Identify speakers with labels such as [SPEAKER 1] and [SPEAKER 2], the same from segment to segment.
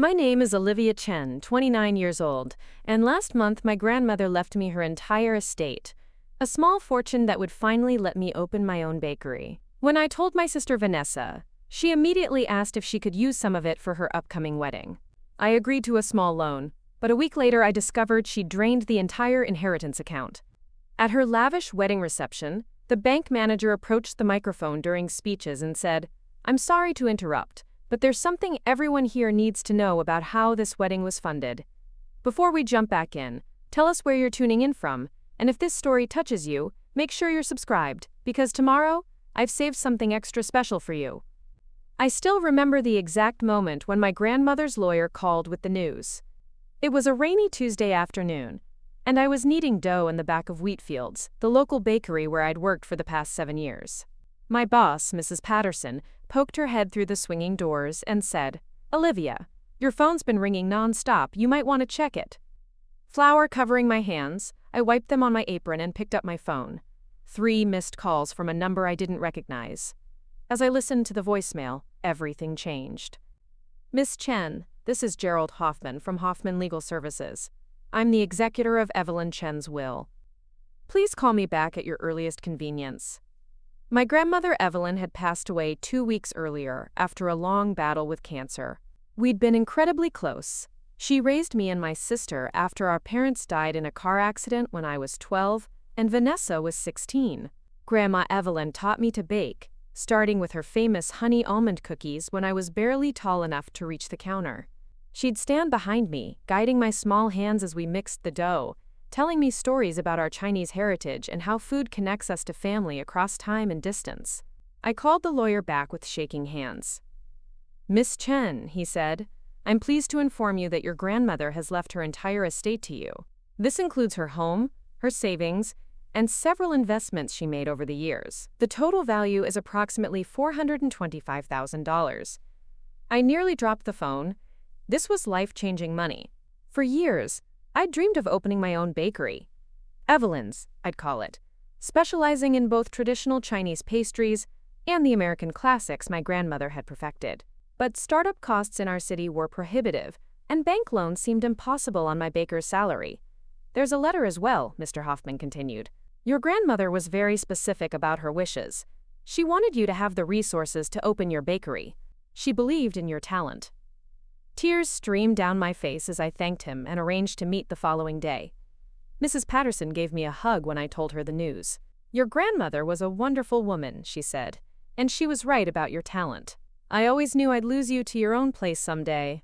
[SPEAKER 1] My name is Olivia Chen, 29 years old, and last month my grandmother left me her entire estate, a small fortune that would finally let me open my own bakery. When I told my sister Vanessa, she immediately asked if she could use some of it for her upcoming wedding. I agreed to a small loan, but a week later I discovered she'd drained the entire inheritance account. At her lavish wedding reception, the bank manager approached the microphone during speeches and said, "I'm sorry to interrupt, but there's something everyone here needs to know about how this wedding was funded. Before we jump back in, tell us where you're tuning in from, and if this story touches you, make sure you're subscribed, because tomorrow, I've saved something extra special for you." I still remember the exact moment when my grandmother's lawyer called with the news. It was a rainy Tuesday afternoon, and I was kneading dough in the back of Wheatfield's, the local bakery where I'd worked for the past 7 years. My boss, Mrs. Patterson, poked her head through the swinging doors and said, "Olivia, your phone's been ringing non-stop, you might want to check it." Flour covering my hands, I wiped them on my apron and picked up my phone. 3 missed calls from a number I didn't recognize. As I listened to the voicemail, everything changed. "Miss Chen, this is Gerald Hoffman from Hoffman Legal Services. I'm the executor of Evelyn Chen's will. Please call me back at your earliest convenience." My grandmother Evelyn had passed away 2 weeks earlier after a long battle with cancer. We'd been incredibly close. She raised me and my sister after our parents died in a car accident when I was 12 and Vanessa was 16. Grandma Evelyn taught me to bake, starting with her famous honey almond cookies when I was barely tall enough to reach the counter. She'd stand behind me, guiding my small hands as we mixed the dough, telling me stories about our Chinese heritage and how food connects us to family across time and distance. I called the lawyer back with shaking hands. "Miss Chen," he said, "I'm pleased to inform you that your grandmother has left her entire estate to you. This includes her home, her savings, and several investments she made over the years. The total value is approximately $425,000. I nearly dropped the phone. This was life-changing money. For years, I'd dreamed of opening my own bakery. Evelyn's, I'd call it, specializing in both traditional Chinese pastries and the American classics my grandmother had perfected. But startup costs in our city were prohibitive, and bank loans seemed impossible on my baker's salary. There's a letter as well," Mr. Hoffman continued. "Your grandmother was very specific about her wishes. She wanted you to have the resources to open your bakery. She believed in your talent." Tears streamed down my face as I thanked him and arranged to meet the following day. Mrs. Patterson gave me a hug when I told her the news. "Your grandmother was a wonderful woman," she said, "and she was right about your talent. I always knew I'd lose you to your own place someday."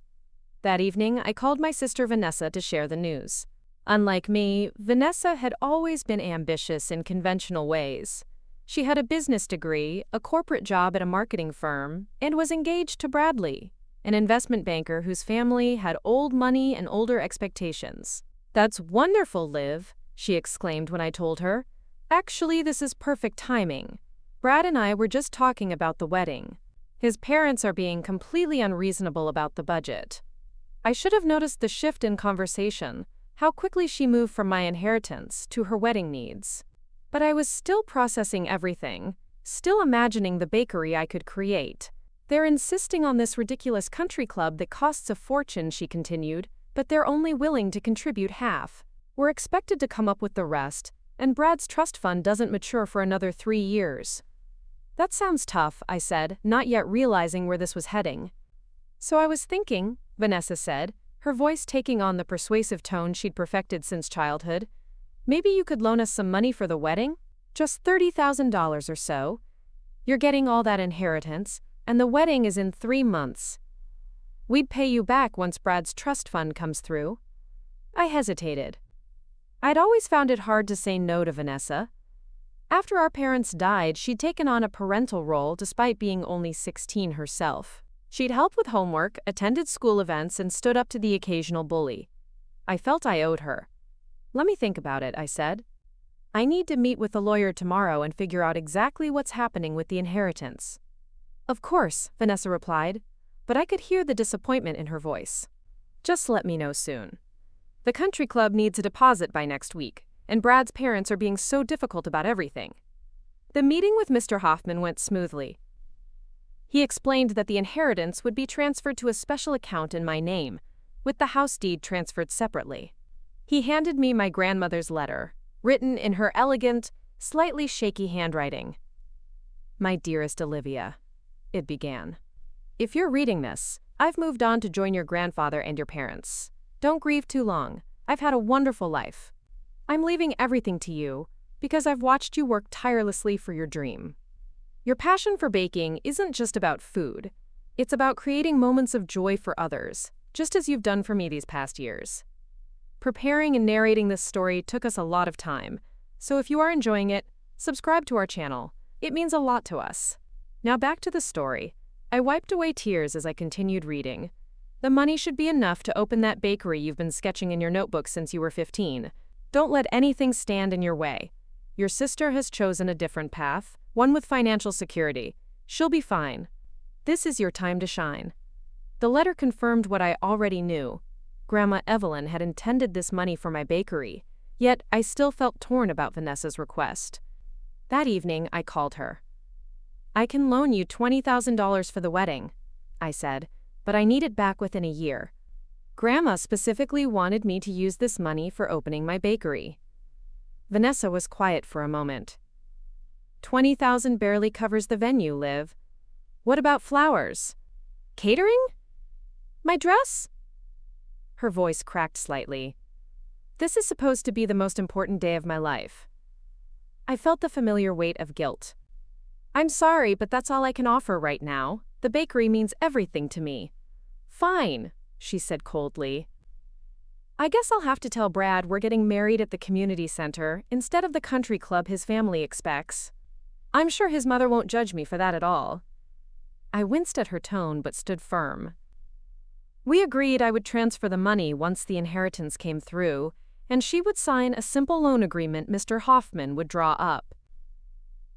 [SPEAKER 1] That evening, I called my sister Vanessa to share the news. Unlike me, Vanessa had always been ambitious in conventional ways. She had a business degree, a corporate job at a marketing firm, and was engaged to Bradley, an investment banker whose family had old money and older expectations. "That's wonderful, Liv," she exclaimed when I told her. "Actually, this is perfect timing. Brad and I were just talking about the wedding. His parents are being completely unreasonable about the budget." I should have noticed the shift in conversation, how quickly she moved from my inheritance to her wedding needs. But I was still processing everything, still imagining the bakery I could create. "They're insisting on this ridiculous country club that costs a fortune," she continued, "but they're only willing to contribute half. We're expected to come up with the rest, and Brad's trust fund doesn't mature for another 3 years. "That sounds tough," I said, not yet realizing where this was heading. "So I was thinking," Vanessa said, her voice taking on the persuasive tone she'd perfected since childhood, "maybe you could loan us some money for the wedding? Just $30,000 or so. You're getting all that inheritance, and the wedding is in 3 months. We'd pay you back once Brad's trust fund comes through." I hesitated. I'd always found it hard to say no to Vanessa. After our parents died, she'd taken on a parental role despite being only 16 herself. She'd helped with homework, attended school events, and stood up to the occasional bully. I felt I owed her. "Let me think about it," I said. "I need to meet with the lawyer tomorrow and figure out exactly what's happening with the inheritance." "Of course," Vanessa replied, but I could hear the disappointment in her voice. "Just let me know soon. The country club needs a deposit by next week, and Brad's parents are being so difficult about everything." The meeting with Mr. Hoffman went smoothly. He explained that the inheritance would be transferred to a special account in my name, with the house deed transferred separately. He handed me my grandmother's letter, written in her elegant, slightly shaky handwriting. "My dearest Olivia," it began. "If you're reading this, I've moved on to join your grandfather and your parents. Don't grieve too long. I've had a wonderful life. I'm leaving everything to you because I've watched you work tirelessly for your dream. Your passion for baking isn't just about food. It's about creating moments of joy for others, just as you've done for me these past years. Preparing and narrating this story took us a lot of time, so if you are enjoying it, subscribe to our channel. It means a lot to us." Now back to the story. I wiped away tears as I continued reading. The money should be enough to open that bakery you've been sketching in your notebook since you were 15. Don't let anything stand in your way. Your sister has chosen a different path, one with financial security. She'll be fine. This is your time to shine. The letter confirmed what I already knew. Grandma Evelyn had intended this money for my bakery, yet I still felt torn about Vanessa's request. That evening, I called her. "I can loan you $20,000 for the wedding," I said, "but I need it back within a year. Grandma specifically wanted me to use this money for opening my bakery." Vanessa was quiet for a moment. "$20,000 barely covers the venue, Liv. What about flowers? Catering? My dress?" Her voice cracked slightly. "This is supposed to be the most important day of my life." I felt the familiar weight of guilt. "I'm sorry, but that's all I can offer right now. The bakery means everything to me." "Fine," she said coldly. "I guess I'll have to tell Brad we're getting married at the community center instead of the country club his family expects. I'm sure his mother won't judge me for that at all." I winced at her tone but stood firm. We agreed I would transfer the money once the inheritance came through, and she would sign a simple loan agreement Mr. Hoffman would draw up.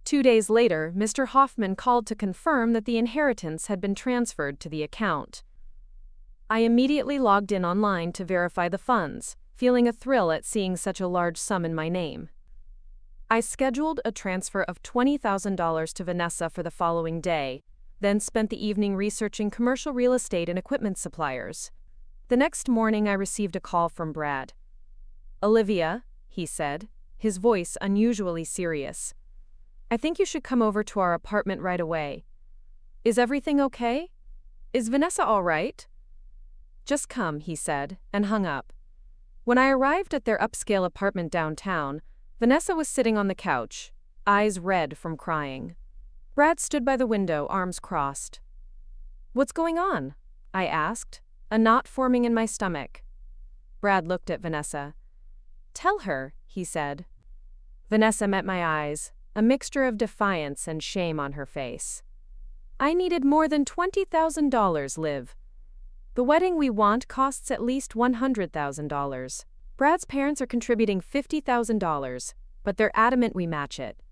[SPEAKER 1] 2 days later, Mr. Hoffman called to confirm that the inheritance had been transferred to the account. I immediately logged in online to verify the funds, feeling a thrill at seeing such a large sum in my name. I scheduled a transfer of $20,000 to Vanessa for the following day, then spent the evening researching commercial real estate and equipment suppliers. The next morning, I received a call from Brad. "Olivia," he said, his voice unusually serious. "I think you should come over to our apartment right away. Is everything okay? Is Vanessa all right?" "Just come," he said, and hung up. When I arrived at their upscale apartment downtown, Vanessa was sitting on the couch, eyes red from crying. Brad stood by the window, arms crossed. "What's going on?" I asked, a knot forming in my stomach. Brad looked at Vanessa. "Tell her," he said. Vanessa met my eyes, a mixture of defiance and shame on her face. "I needed more than $20,000, Liv. The wedding we want costs at least $100,000. Brad's parents are contributing $50,000, but they're adamant we match it."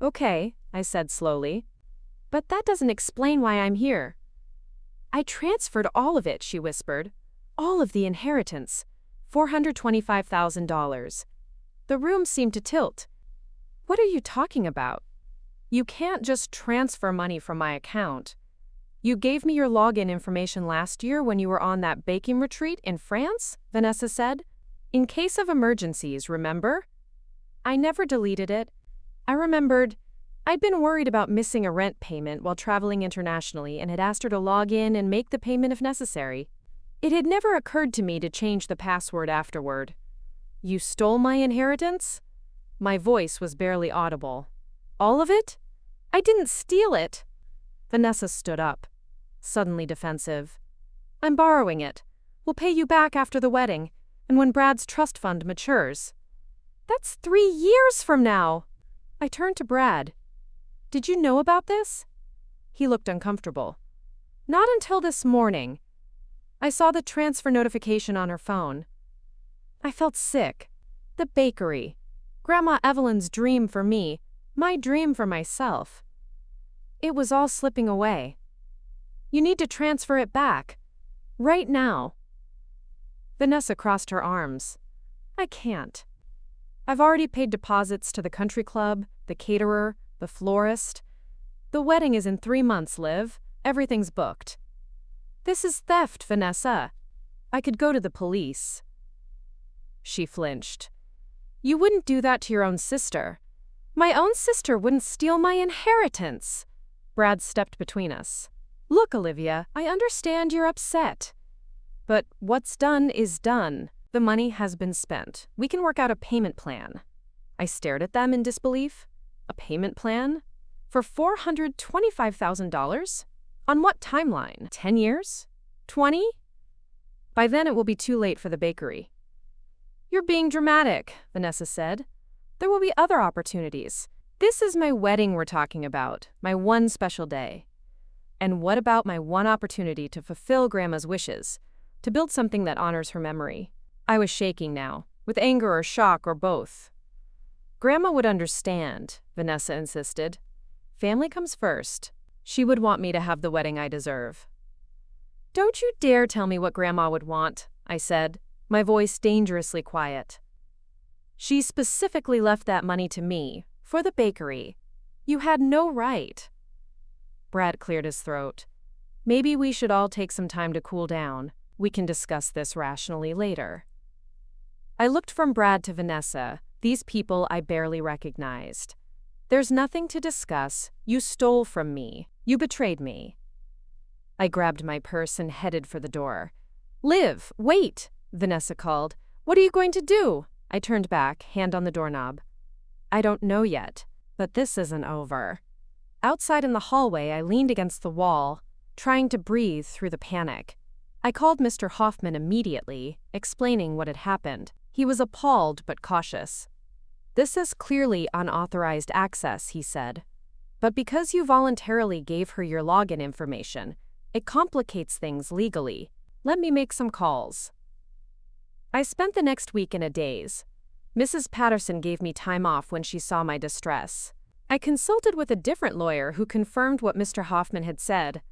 [SPEAKER 1] "Okay," I said slowly. "But that doesn't explain why I'm here." "I transferred all of it," she whispered. "All of the inheritance. $425,000. The room seemed to tilt. "What are you talking about? You can't just transfer money from my account. You gave me your login information last year when you were on that baking retreat in France," Vanessa said. "In case of emergencies, remember?" I never deleted it. I remembered I'd been worried about missing a rent payment while traveling internationally and had asked her to log in and make the payment if necessary. It had never occurred to me to change the password afterward. "You stole my inheritance?" My voice was barely audible. "All of it? I didn't steal it." Vanessa stood up, suddenly defensive. "I'm borrowing it. We'll pay you back after the wedding, and when Brad's trust fund matures." "That's 3 years from now." I turned to Brad. "Did you know about this?" He looked uncomfortable. "Not until this morning. I saw the transfer notification on her phone." I felt sick. The bakery. Grandma Evelyn's dream for me, my dream for myself. It was all slipping away. "You need to transfer it back. Right now." Vanessa crossed her arms. "I can't. I've already paid deposits to the country club, the caterer, the florist. The wedding is in 3 months, Liv. Everything's booked. This is theft, Vanessa. I could go to the police. She flinched. You wouldn't do that to your own sister. My own sister wouldn't steal my inheritance. Brad stepped between us. Look, Olivia, I understand you're upset. But what's done is done. The money has been spent. We can work out a payment plan. I stared at them in disbelief. A payment plan? For $425,000? On what timeline? 10 years? 20? By then it will be too late for the bakery. You're being dramatic, Vanessa said. There will be other opportunities. This is my wedding we're talking about, my one special day. And what about my one opportunity to fulfill Grandma's wishes, to build something that honors her memory? I was shaking now, with anger or shock or both. Grandma would understand, Vanessa insisted. Family comes first. She would want me to have the wedding I deserve. Don't you dare tell me what Grandma would want, I said, my voice dangerously quiet. She specifically left that money to me, for the bakery. You had no right. Brad cleared his throat. Maybe we should all take some time to cool down. We can discuss this rationally later. I looked from Brad to Vanessa, these people I barely recognized. There's nothing to discuss. You stole from me. You betrayed me. I grabbed my purse and headed for the door. Liv, wait, Vanessa called. What are you going to do? I turned back, hand on the doorknob. I don't know yet, but this isn't over. Outside in the hallway, I leaned against the wall, trying to breathe through the panic. I called Mr. Hoffman immediately, explaining what had happened. He was appalled but cautious. This is clearly unauthorized access, he said. But because you voluntarily gave her your login information, it complicates things legally. Let me make some calls. I spent the next week in a daze. Mrs. Patterson gave me time off when she saw my distress. I consulted with a different lawyer who confirmed what Mr. Hoffman had said.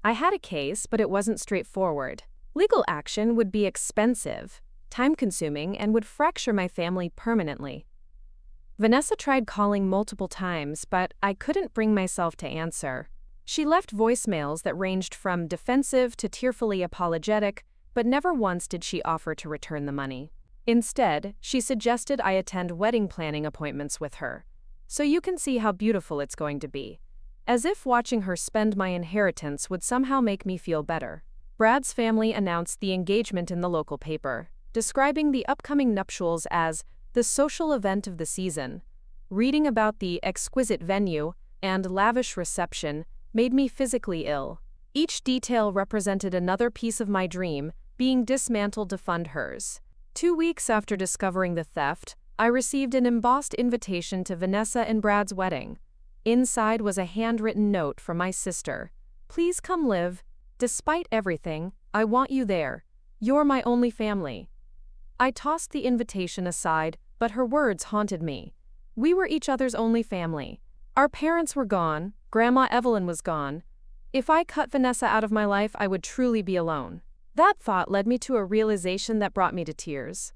[SPEAKER 1] I had a case, but it wasn't straightforward. Legal action would be expensive, time-consuming, and would fracture my family permanently. Vanessa tried calling multiple times, but I couldn't bring myself to answer. She left voicemails that ranged from defensive to tearfully apologetic, but never once did she offer to return the money. Instead, she suggested I attend wedding planning appointments with her. So you can see how beautiful it's going to be. As if watching her spend my inheritance would somehow make me feel better. Brad's family announced the engagement in the local paper, describing the upcoming nuptials as the social event of the season. Reading about the exquisite venue and lavish reception made me physically ill. Each detail represented another piece of my dream being dismantled to fund hers. 2 weeks after discovering the theft, I received an embossed invitation to Vanessa and Brad's wedding. Inside was a handwritten note from my sister. Please come live. Despite everything, I want you there. You're my only family. I tossed the invitation aside, but her words haunted me. We were each other's only family. Our parents were gone. Grandma Evelyn was gone. If I cut Vanessa out of my life, I would truly be alone. That thought led me to a realization that brought me to tears.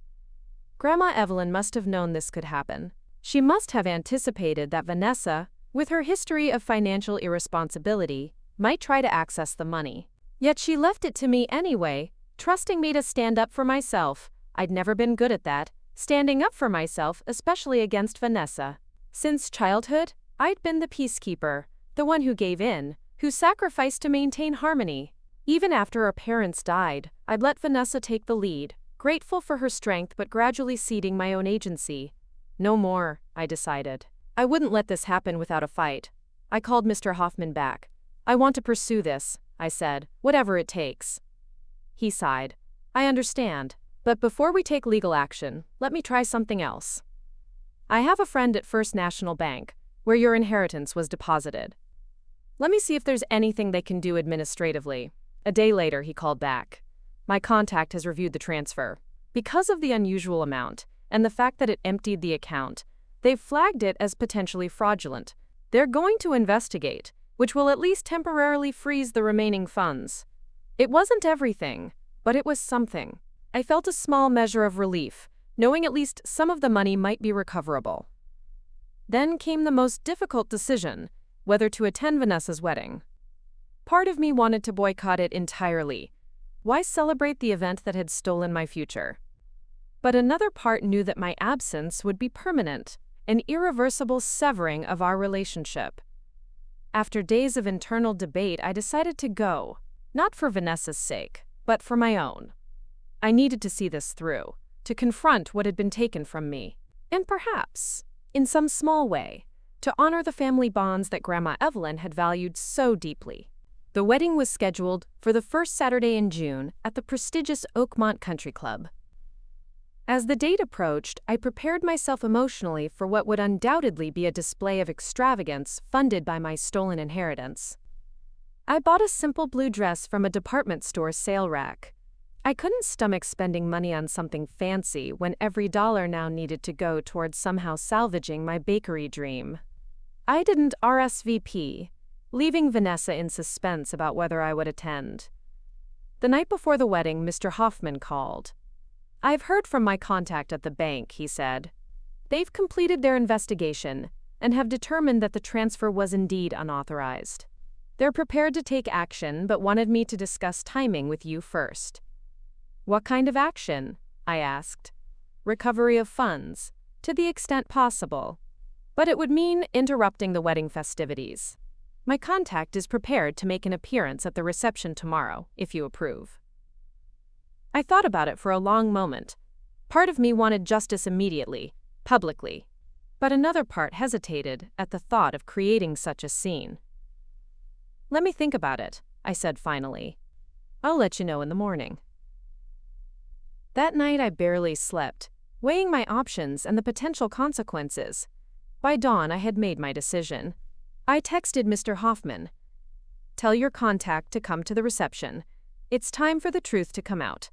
[SPEAKER 1] Grandma Evelyn must have known this could happen. She must have anticipated that Vanessa, with her history of financial irresponsibility, might try to access the money. Yet she left it to me anyway, trusting me to stand up for myself. I'd never been good at that, standing up for myself, especially against Vanessa. Since childhood, I'd been the peacekeeper, the one who gave in, who sacrificed to maintain harmony. Even after our parents died, I'd let Vanessa take the lead, grateful for her strength but gradually ceding my own agency. No more, I decided. I wouldn't let this happen without a fight. I called Mr. Hoffman back. I want to pursue this, I said, whatever it takes. He sighed. I understand. But before we take legal action, let me try something else. I have a friend at First National Bank, where your inheritance was deposited. Let me see if there's anything they can do administratively. A day later, he called back. My contact has reviewed the transfer. Because of the unusual amount, and the fact that it emptied the account, they've flagged it as potentially fraudulent. They're going to investigate, which will at least temporarily freeze the remaining funds. It wasn't everything, but it was something. I felt a small measure of relief, knowing at least some of the money might be recoverable. Then came the most difficult decision. whether to attend Vanessa's wedding. Part of me wanted to boycott it entirely. Why celebrate the event that had stolen my future? But another part knew that my absence would be permanent, an irreversible severing of our relationship. After days of internal debate, I decided to go, not for Vanessa's sake, but for my own. I needed to see this through, to confront what had been taken from me, and perhaps, in some small way, to honor the family bonds that Grandma Evelyn had valued so deeply. The wedding was scheduled for the first Saturday in June at the prestigious Oakmont Country Club. As the date approached, I prepared myself emotionally for what would undoubtedly be a display of extravagance funded by my stolen inheritance. I bought a simple blue dress from a department store sale rack. I couldn't stomach spending money on something fancy when every dollar now needed to go towards somehow salvaging my bakery dream. I didn't RSVP, leaving Vanessa in suspense about whether I would attend. The night before the wedding, Mr. Hoffman called. "I've heard from my contact at the bank," he said. "They've completed their investigation and have determined that the transfer was indeed unauthorized. They're prepared to take action but wanted me to discuss timing with you first." "What kind of action?" I asked. "Recovery of funds, to the extent possible. But it would mean interrupting the wedding festivities. My contact is prepared to make an appearance at the reception tomorrow, if you approve." I thought about it for a long moment. Part of me wanted justice immediately, publicly, but another part hesitated at the thought of creating such a scene. "Let me think about it," I said finally. "I'll let you know in the morning." That night I barely slept, weighing my options and the potential consequences. By dawn I had made my decision. I texted Mr. Hoffman. "Tell your contact to come to the reception. It's time for the truth to come out."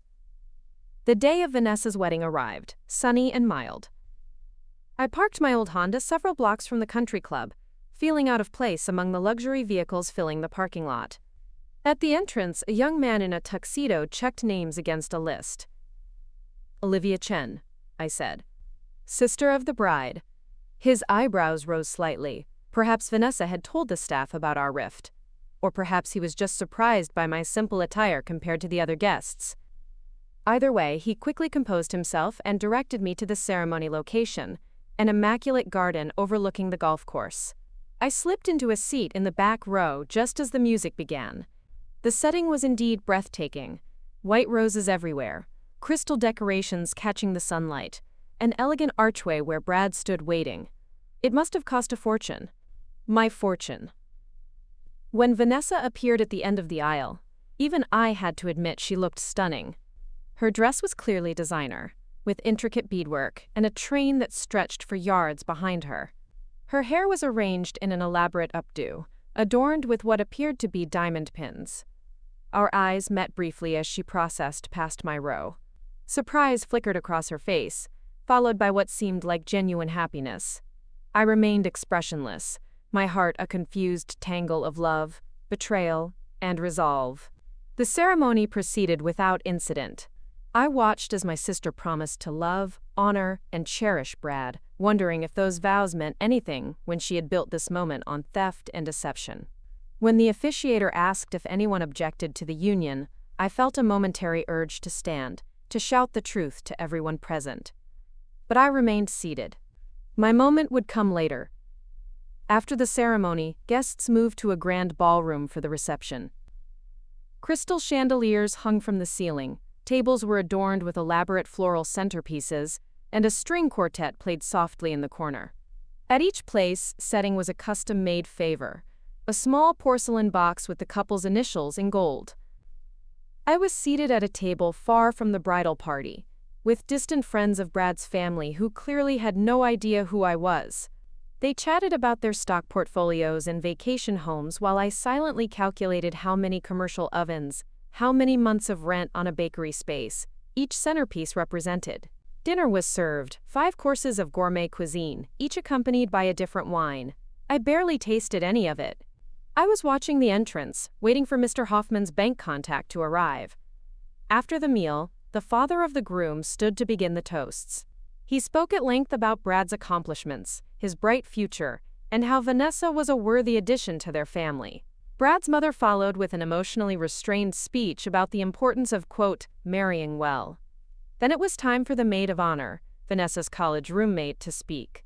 [SPEAKER 1] The day of Vanessa's wedding arrived, sunny and mild. I parked my old Honda several blocks from the country club, feeling out of place among the luxury vehicles filling the parking lot. At the entrance, a young man in a tuxedo checked names against a list. "Olivia Chen," I said. "Sister of the bride." His eyebrows rose slightly. Perhaps Vanessa had told the staff about our rift. Or perhaps he was just surprised by my simple attire compared to the other guests. Either way, he quickly composed himself and directed me to the ceremony location, an immaculate garden overlooking the golf course. I slipped into a seat in the back row just as the music began. The setting was indeed breathtaking. White roses everywhere, crystal decorations catching the sunlight, an elegant archway where Brad stood waiting. It must have cost a fortune. My fortune. When Vanessa appeared at the end of the aisle, even I had to admit she looked stunning. Her dress was clearly designer, with intricate beadwork and a train that stretched for yards behind her. Her hair was arranged in an elaborate updo, adorned with what appeared to be diamond pins. Our eyes met briefly as she processed past my row. Surprise flickered across her face, followed by what seemed like genuine happiness. I remained expressionless, my heart a confused tangle of love, betrayal, and resolve. The ceremony proceeded without incident. I watched as my sister promised to love, honor, and cherish Brad, wondering if those vows meant anything when she had built this moment on theft and deception. When the officiator asked if anyone objected to the union, I felt a momentary urge to stand, to shout the truth to everyone present. But I remained seated. My moment would come later. After the ceremony, guests moved to a grand ballroom for the reception. Crystal chandeliers hung from the ceiling, tables were adorned with elaborate floral centerpieces, and a string quartet played softly in the corner. At each place, setting was a custom-made favor, a small porcelain box with the couple's initials in gold. I was seated at a table far from the bridal party, with distant friends of Brad's family who clearly had no idea who I was. They chatted about their stock portfolios and vacation homes while I silently calculated how many commercial ovens, how many months of rent on a bakery space each centerpiece represented. Dinner was served, 5 courses of gourmet cuisine, each accompanied by a different wine. I barely tasted any of it. I was watching the entrance, waiting for Mr. Hoffman's bank contact to arrive. After the meal, the father of the groom stood to begin the toasts. He spoke at length about Brad's accomplishments, his bright future, and how Vanessa was a worthy addition to their family. Brad's mother followed with an emotionally restrained speech about the importance of, quote, marrying well. Then it was time for the maid of honor, Vanessa's college roommate, to speak.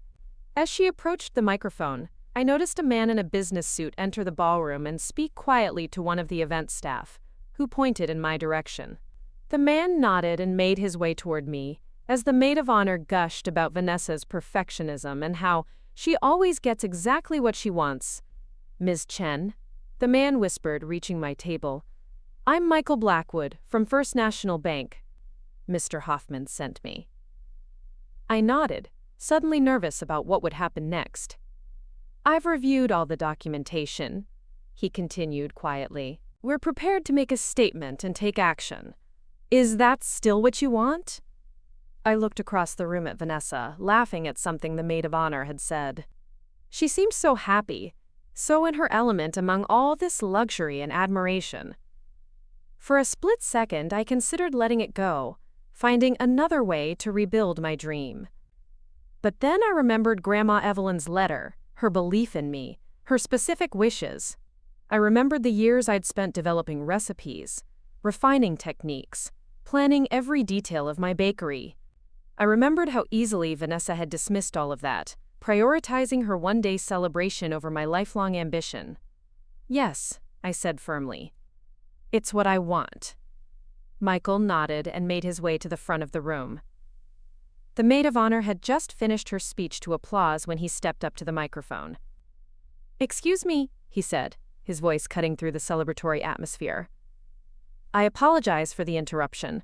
[SPEAKER 1] As she approached the microphone, I noticed a man in a business suit enter the ballroom and speak quietly to one of the event staff, who pointed in my direction. The man nodded and made his way toward me, as the maid of honor gushed about Vanessa's perfectionism and how she always gets exactly what she wants. "Ms. Chen," the man whispered, reaching my table, "I'm Michael Blackwood, from First National Bank. Mr. Hoffman sent me." I nodded, suddenly nervous about what would happen next. "I've reviewed all the documentation," he continued quietly. "We're prepared to make a statement and take action. Is that still what you want?" I looked across the room at Vanessa, laughing at something the maid of honor had said. She seemed so happy, so in her element among all this luxury and admiration. For a split second, I considered letting it go, finding another way to rebuild my dream. But then I remembered Grandma Evelyn's letter, her belief in me, her specific wishes. I remembered the years I'd spent developing recipes, refining techniques, planning every detail of my bakery. I remembered how easily Vanessa had dismissed all of that, prioritizing her one-day celebration over my lifelong ambition. "Yes," I said firmly. "It's what I want." Michael nodded and made his way to the front of the room. The maid of honor had just finished her speech to applause when he stepped up to the microphone. "Excuse me," he said, his voice cutting through the celebratory atmosphere. "I apologize for the interruption.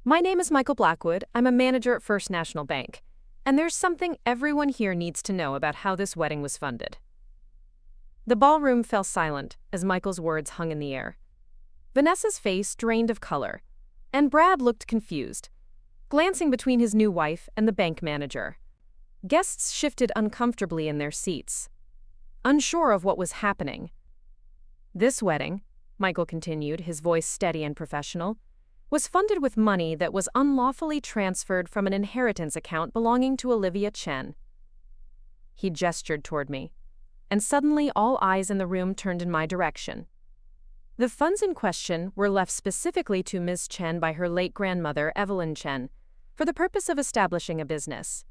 [SPEAKER 1] My name is Michael Blackwood. I'm a manager at First National Bank, and there's something everyone here needs to know about how this wedding was funded." The ballroom fell silent as Michael's words hung in the air. Vanessa's face drained of color, and Brad looked confused, glancing between his new wife and the bank manager. Guests shifted uncomfortably in their seats, unsure of what was happening. "This wedding," Michael continued, his voice steady and professional, "was funded with money that was unlawfully transferred from an inheritance account belonging to Olivia Chen." He gestured toward me, and suddenly all eyes in the room turned in my direction. The funds in question were left specifically to Ms. Chen by her late grandmother, Evelyn Chen, for the purpose of establishing a business.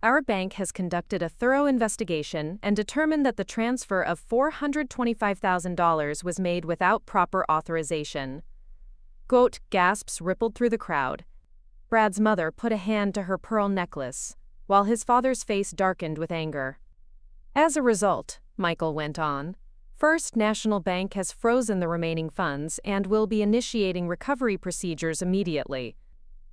[SPEAKER 1] Our bank has conducted a thorough investigation and determined that the transfer of $425,000 was made without proper authorization. Quote, gasps rippled through the crowd. Brad's mother put a hand to her pearl necklace, while his father's face darkened with anger. "As a result," Michael went on, "First National Bank has frozen the remaining funds and will be initiating recovery procedures immediately.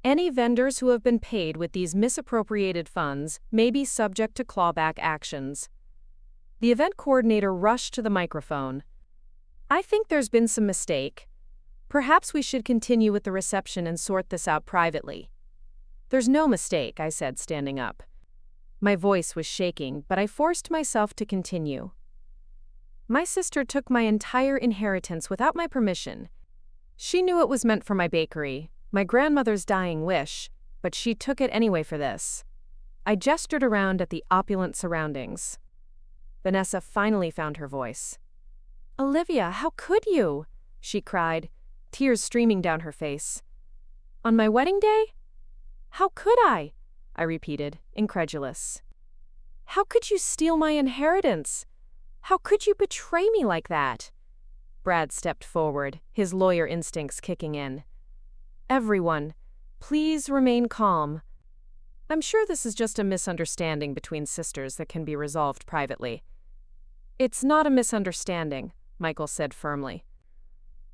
[SPEAKER 1] Any vendors who have been paid with these misappropriated funds may be subject to clawback actions." The event coordinator rushed to the microphone. "I think there's been some mistake. Perhaps we should continue with the reception and sort this out privately." "There's no mistake," I said, standing up. My voice was shaking, but I forced myself to continue. "My sister took my entire inheritance without my permission. She knew it was meant for my bakery, my grandmother's dying wish, but she took it anyway for this." I gestured around at the opulent surroundings. Vanessa finally found her voice. "Olivia, how could you?" she cried, tears streaming down her face. "On my wedding day? How could I?" I repeated, incredulous. "How could you steal my inheritance? How could you betray me like that?" Brad stepped forward, his lawyer instincts kicking in. "Everyone, please remain calm. I'm sure this is just a misunderstanding between sisters that can be resolved privately." "It's not a misunderstanding," Michael said firmly.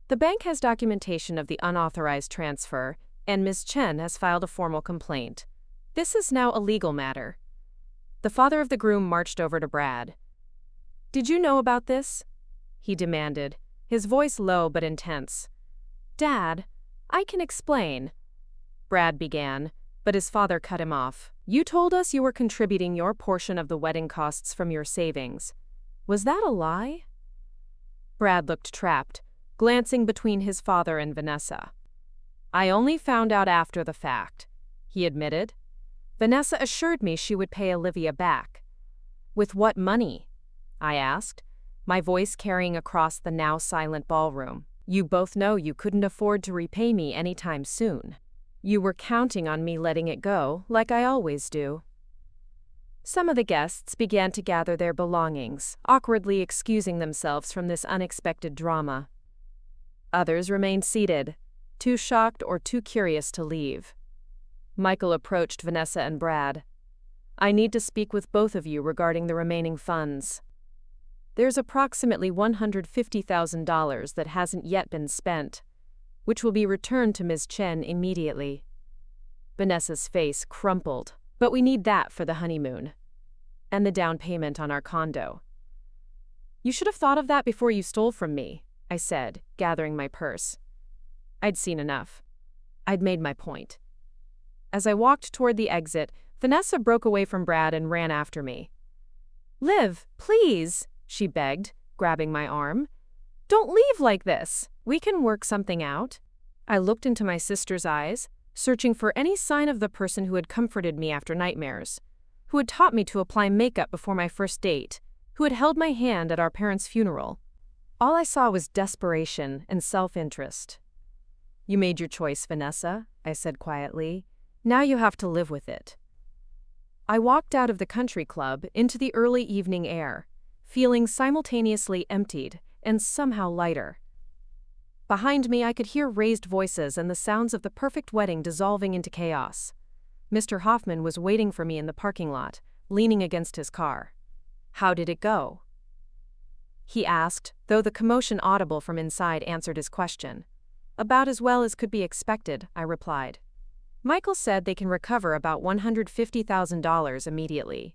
[SPEAKER 1] "The bank has documentation of the unauthorized transfer, and Ms. Chen has filed a formal complaint. This is now a legal matter." The father of the groom marched over to Brad. "Did you know about this?" he demanded, his voice low but intense. "Dad, I can explain," Brad began, but his father cut him off. "You told us you were contributing your portion of the wedding costs from your savings. Was that a lie?" Brad looked trapped, glancing between his father and Vanessa. "I only found out after the fact," he admitted. "Vanessa assured me she would pay Olivia back." With what money? I asked, my voice carrying across the now silent ballroom. You both know you couldn't afford to repay me anytime soon. You were counting on me letting it go, like I always do. Some of the guests began to gather their belongings, awkwardly excusing themselves from this unexpected drama. Others remained seated, too shocked or too curious to leave. Michael approached Vanessa and Brad. I need to speak with both of you regarding the remaining funds. There's approximately $150,000 that hasn't yet been spent, which will be returned to Ms. Chen immediately. Vanessa's face crumpled. But we need that for the honeymoon. And the down payment on our condo. You should have thought of that before you stole from me, I said, gathering my purse. I'd seen enough. I'd made my point. As I walked toward the exit, Vanessa broke away from Brad and ran after me. Liv, please, she begged, grabbing my arm. Don't leave like this. We can work something out. I looked into my sister's eyes, searching for any sign of the person who had comforted me after nightmares, who had taught me to apply makeup before my first date, who had held my hand at our parents' funeral. All I saw was desperation and self-interest. You made your choice, Vanessa, I said quietly. Now you have to live with it. I walked out of the country club into the early evening air, feeling simultaneously emptied and somehow lighter. Behind me, I could hear raised voices and the sounds of the perfect wedding dissolving into chaos. Mr. Hoffman was waiting for me in the parking lot, leaning against his car. How did it go? He asked, though the commotion audible from inside answered his question. About as well as could be expected, I replied. Michael said they can recover about $150,000 immediately.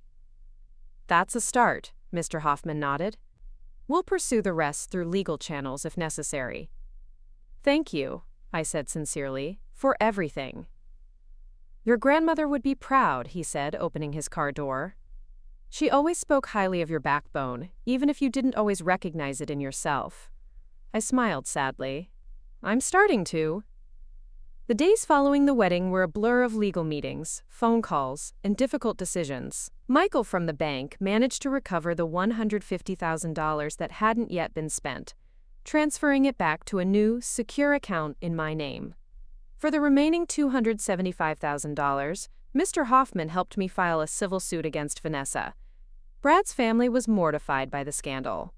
[SPEAKER 1] That's a start, Mr. Hoffman nodded. We'll pursue the rest through legal channels if necessary. Thank you, I said sincerely, for everything. Your grandmother would be proud, he said, opening his car door. She always spoke highly of your backbone, even if you didn't always recognize it in yourself. I smiled sadly. I'm starting to. The days following the wedding were a blur of legal meetings, phone calls, and difficult decisions. Michael from the bank managed to recover the $150,000 that hadn't yet been spent, transferring it back to a new, secure account in my name. For the remaining $275,000, Mr. Hoffman helped me file a civil suit against Vanessa. Brad's family was mortified by the scandal.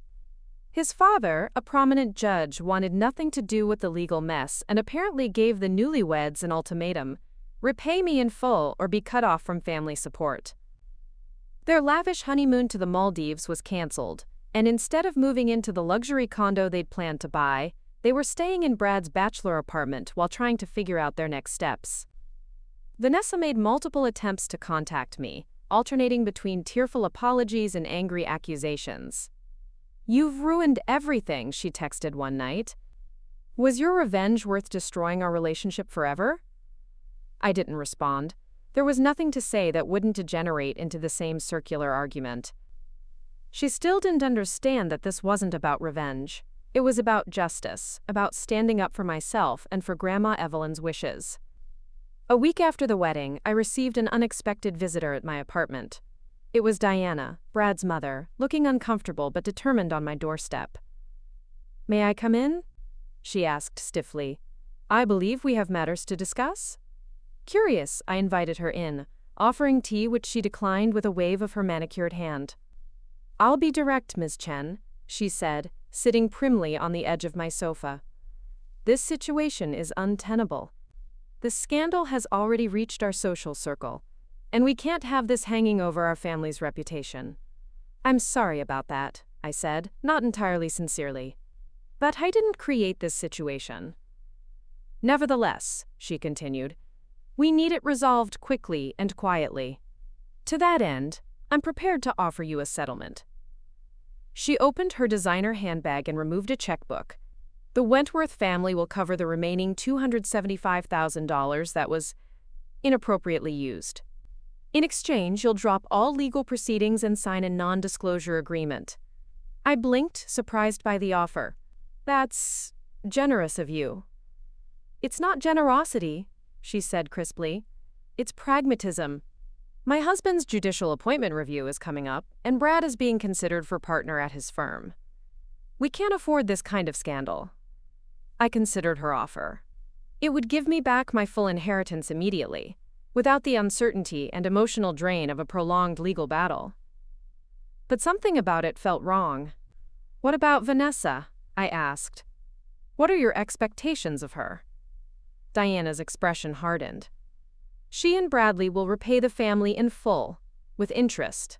[SPEAKER 1] His father, a prominent judge, wanted nothing to do with the legal mess and apparently gave the newlyweds an ultimatum: repay me in full or be cut off from family support. Their lavish honeymoon to the Maldives was canceled, and instead of moving into the luxury condo they'd planned to buy, they were staying in Brad's bachelor apartment while trying to figure out their next steps. Vanessa made multiple attempts to contact me, alternating between tearful apologies and angry accusations. You've ruined everything, she texted one night. Was your revenge worth destroying our relationship forever? I didn't respond. There was nothing to say that wouldn't degenerate into the same circular argument. She still didn't understand that this wasn't about revenge. It was about justice, about standing up for myself and for Grandma Evelyn's wishes. A week after the wedding, I received an unexpected visitor at my apartment. It was Diana, Brad's mother, looking uncomfortable but determined on my doorstep. May I come in? She asked stiffly. I believe we have matters to discuss. Curious, I invited her in, offering tea which she declined with a wave of her manicured hand. I'll be direct, Ms. Chen, she said, sitting primly on the edge of my sofa. This situation is untenable. The scandal has already reached our social circle, and we can't have this hanging over our family's reputation. I'm sorry about that, I said, not entirely sincerely. But I didn't create this situation. Nevertheless, she continued, we need it resolved quickly and quietly. To that end, I'm prepared to offer you a settlement. She opened her designer handbag and removed a checkbook. The Wentworth family will cover the remaining $275,000 that was inappropriately used. In exchange, you'll drop all legal proceedings and sign a non-disclosure agreement. I blinked, surprised by the offer. That's generous of you. It's not generosity, she said crisply. It's pragmatism. My husband's judicial appointment review is coming up, and Brad is being considered for partner at his firm. We can't afford this kind of scandal. I considered her offer. It would give me back my full inheritance immediately, without the uncertainty and emotional drain of a prolonged legal battle. But something about it felt wrong. What about Vanessa? I asked. What are your expectations of her? Diana's expression hardened. She and Bradley will repay the family in full, with interest.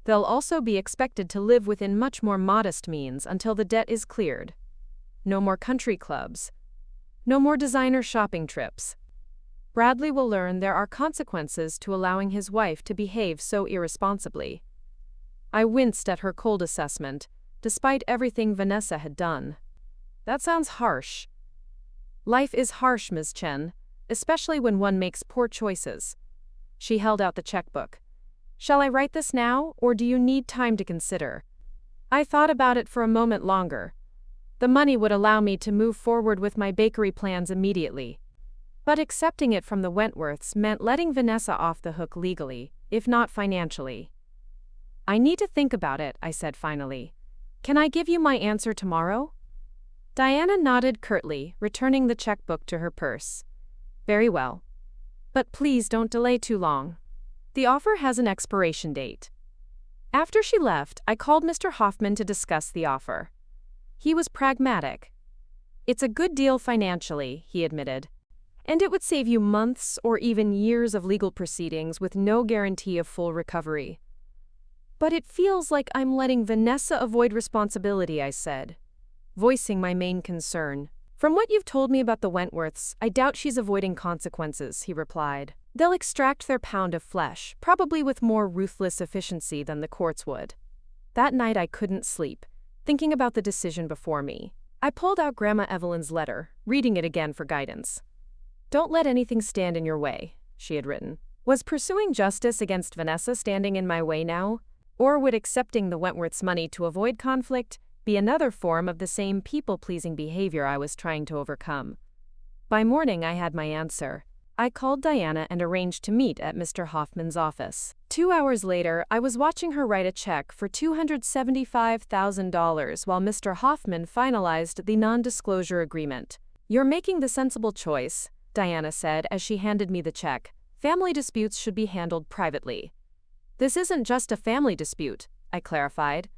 [SPEAKER 1] They'll also be expected to live within much more modest means until the debt is cleared. No more country clubs. No more designer shopping trips. Bradley will learn there are consequences to allowing his wife to behave so irresponsibly. I winced at her cold assessment, despite everything Vanessa had done. That sounds harsh. Life is harsh, Ms. Chen, especially when one makes poor choices. She held out the checkbook. Shall I write this now, or do you need time to consider? I thought about it for a moment longer. The money would allow me to move forward with my bakery plans immediately. But accepting it from the Wentworths meant letting Vanessa off the hook legally, if not financially. I need to think about it, I said finally. Can I give you my answer tomorrow? Diana nodded curtly, returning the checkbook to her purse. Very well. But please don't delay too long. The offer has an expiration date. After she left, I called Mr. Hoffman to discuss the offer. He was pragmatic. It's a good deal financially, he admitted. And it would save you months or even years of legal proceedings with no guarantee of full recovery. But it feels like I'm letting Vanessa avoid responsibility, I said, voicing my main concern. From what you've told me about the Wentworths, I doubt she's avoiding consequences, he replied. They'll extract their pound of flesh, probably with more ruthless efficiency than the courts would. That night I couldn't sleep, thinking about the decision before me. I pulled out Grandma Evelyn's letter, reading it again for guidance. Don't let anything stand in your way, she had written. Was pursuing justice against Vanessa standing in my way now? Or would accepting the Wentworths' money to avoid conflict be another form of the same people-pleasing behavior I was trying to overcome? By morning I had my answer. I called Diana and arranged to meet at Mr. Hoffman's office. 2 hours later, I was watching her write a check for $275,000 while Mr. Hoffman finalized the non-disclosure agreement. You're making the sensible choice, Diana said as she handed me the check. Family disputes should be handled privately. This isn't just a family dispute, I clarified.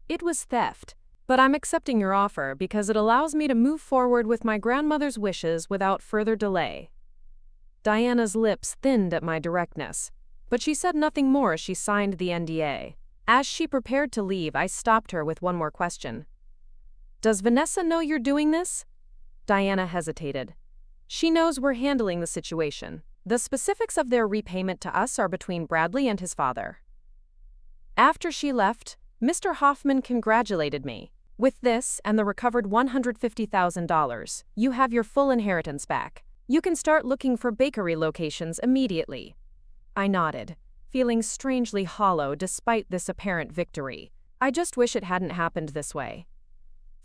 [SPEAKER 1] It was theft, but I'm accepting your offer because it allows me to move forward with my grandmother's wishes without further delay. Diana's lips thinned at my directness, but she said nothing more as she signed the NDA. As she prepared to leave, I stopped her with one more question. Does Vanessa know you're doing this? Diana hesitated. She knows we're handling the situation. The specifics of their repayment to us are between Bradley and his father. After she left, Mr. Hoffman congratulated me. With this and the recovered $150,000, you have your full inheritance back. You can start looking for bakery locations immediately. I nodded, feeling strangely hollow despite this apparent victory. I just wish it hadn't happened this way.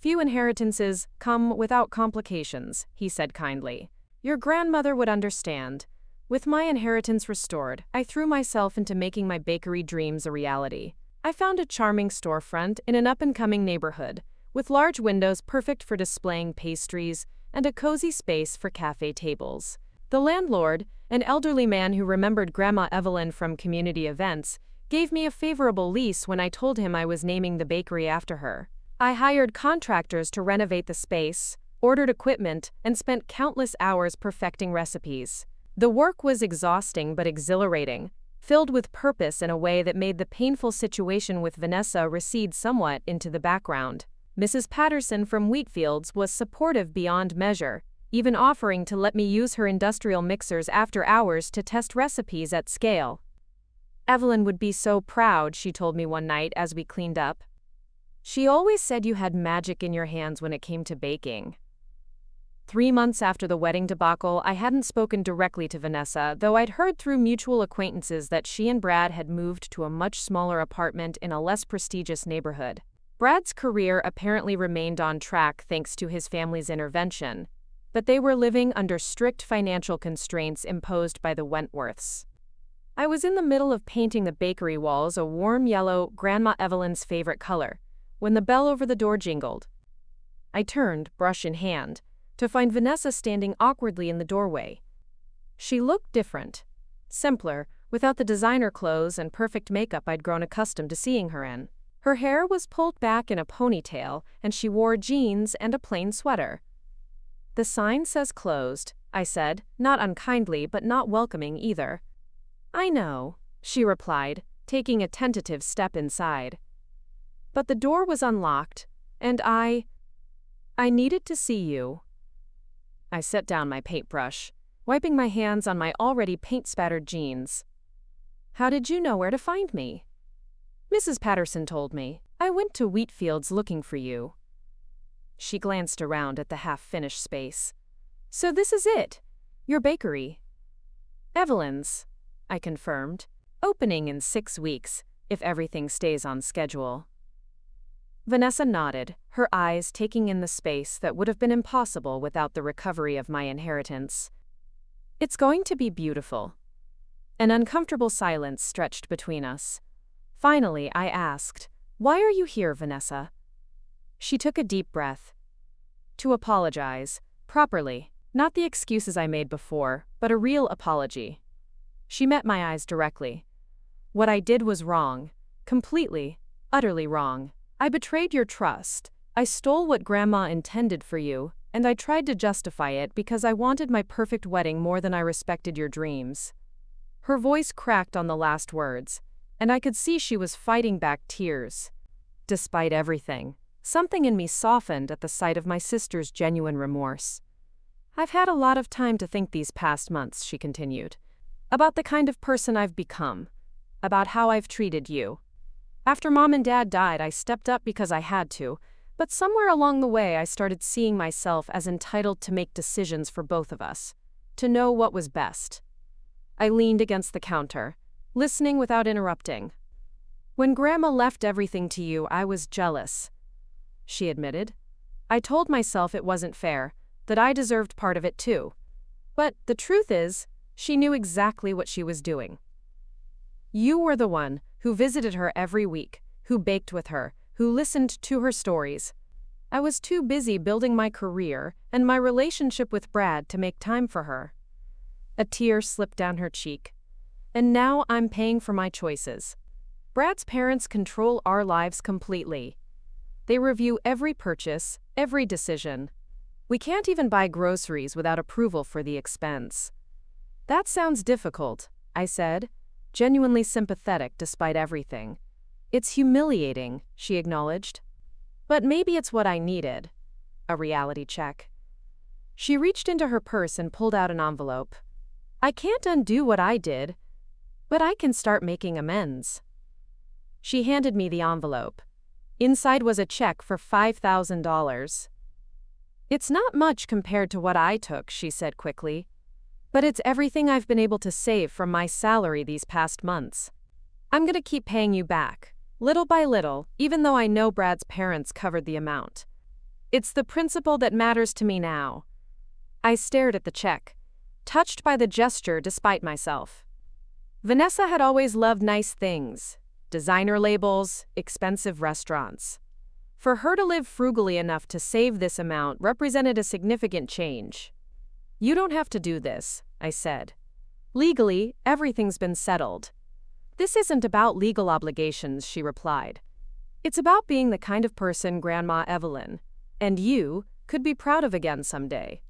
[SPEAKER 1] Few inheritances come without complications, he said kindly. Your grandmother would understand. With my inheritance restored, I threw myself into making my bakery dreams a reality. I found a charming storefront in an up-and-coming neighborhood, with large windows perfect for displaying pastries and a cozy space for cafe tables. The landlord, an elderly man who remembered Grandma Evelyn from community events, gave me a favorable lease when I told him I was naming the bakery after her. I hired contractors to renovate the space, ordered equipment, and spent countless hours perfecting recipes. The work was exhausting but exhilarating, filled with purpose in a way that made the painful situation with Vanessa recede somewhat into the background. Mrs. Patterson from Wheatfields was supportive beyond measure, even offering to let me use her industrial mixers after hours to test recipes at scale. Evelyn would be so proud, she told me one night as we cleaned up. She always said you had magic in your hands when it came to baking. 3 months after the wedding debacle, I hadn't spoken directly to Vanessa, though I'd heard through mutual acquaintances that she and Brad had moved to a much smaller apartment in a less prestigious neighborhood. Brad's career apparently remained on track thanks to his family's intervention, but they were living under strict financial constraints imposed by the Wentworths. I was in the middle of painting the bakery walls a warm yellow, Grandma Evelyn's favorite color, when the bell over the door jingled. I turned, brush in hand, to find Vanessa standing awkwardly in the doorway. She looked different. Simpler, without the designer clothes and perfect makeup I'd grown accustomed to seeing her in. Her hair was pulled back in a ponytail, and she wore jeans and a plain sweater. "The sign says closed," I said, not unkindly but not welcoming either. "I know," she replied, taking a tentative step inside. But the door was unlocked, and I needed to see you. I set down my paintbrush, wiping my hands on my already paint-spattered jeans. "How did you know where to find me?" "Mrs. Patterson told me. I went to Wheatfield's looking for you." She glanced around at the half-finished space. "So this is it? Your bakery?" "Evelyn's," I confirmed. "Opening in 6 weeks, if everything stays on schedule." Vanessa nodded, her eyes taking in the space that would have been impossible without the recovery of my inheritance. "It's going to be beautiful." An uncomfortable silence stretched between us. Finally, I asked, "Why are you here, Vanessa?" She took a deep breath. "To apologize, properly, not the excuses I made before, but a real apology." She met my eyes directly. "What I did was wrong. Completely, utterly wrong. I betrayed your trust. I stole what Grandma intended for you, and I tried to justify it because I wanted my perfect wedding more than I respected your dreams." Her voice cracked on the last words, and I could see she was fighting back tears. Despite everything, something in me softened at the sight of my sister's genuine remorse. "I've had a lot of time to think these past months," she continued, "about the kind of person I've become, about how I've treated you. After Mom and Dad died, I stepped up because I had to, but somewhere along the way I started seeing myself as entitled to make decisions for both of us, to know what was best." I leaned against the counter, listening without interrupting. "When Grandma left everything to you, I was jealous," she admitted. "I told myself it wasn't fair, that I deserved part of it too. But the truth is, she knew exactly what she was doing. You were the one who visited her every week, who baked with her, who listened to her stories. I was too busy building my career and my relationship with Brad to make time for her." A tear slipped down her cheek. "And now I'm paying for my choices. Brad's parents control our lives completely. They review every purchase, every decision. We can't even buy groceries without approval for the expense." "That sounds difficult," I said, genuinely sympathetic despite everything. "It's humiliating," she acknowledged. "But maybe it's what I needed." A reality check. She reached into her purse and pulled out an envelope. "I can't undo what I did, but I can start making amends." She handed me the envelope. Inside was a check for $5,000. "It's not much compared to what I took," she said quickly. "But it's everything I've been able to save from my salary these past months. I'm gonna keep paying you back, little by little, even though I know Brad's parents covered the amount. It's the principle that matters to me now." I stared at the check, touched by the gesture despite myself. Vanessa had always loved nice things, designer labels, expensive restaurants. For her to live frugally enough to save this amount represented a significant change. "You don't have to do this," I said. "Legally, everything's been settled." "This isn't about legal obligations," she replied. "It's about being the kind of person Grandma Evelyn, and you, could be proud of again someday."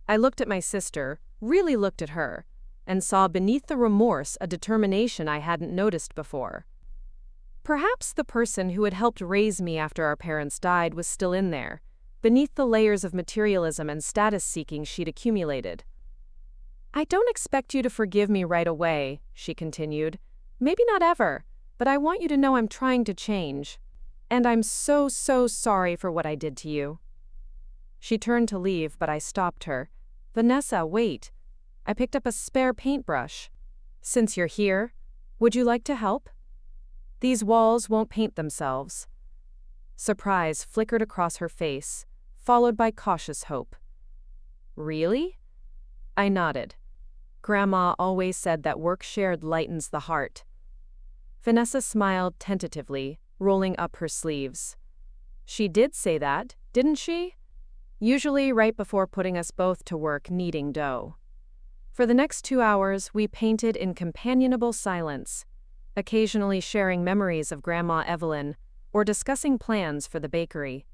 [SPEAKER 1] I looked at my sister, really looked at her, and saw beneath the remorse a determination I hadn't noticed before. Perhaps the person who had helped raise me after our parents died was still in there, beneath the layers of materialism and status-seeking she'd accumulated. "I don't expect you to forgive me right away," she continued. "Maybe not ever, but I want you to know I'm trying to change. And I'm so sorry for what I did to you." She turned to leave, but I stopped her. "Vanessa, wait." I picked up a spare paintbrush. "Since you're here, would you like to help? These walls won't paint themselves." Surprise flickered across her face, followed by cautious hope. "Really?" I nodded. Grandma always said that work shared lightens the heart. Vanessa smiled tentatively, rolling up her sleeves. She did say that, didn't she? Usually right before putting us both to work kneading dough. For the next 2 hours, we painted in companionable silence, occasionally sharing memories of Grandma Evelyn or discussing plans for the bakery.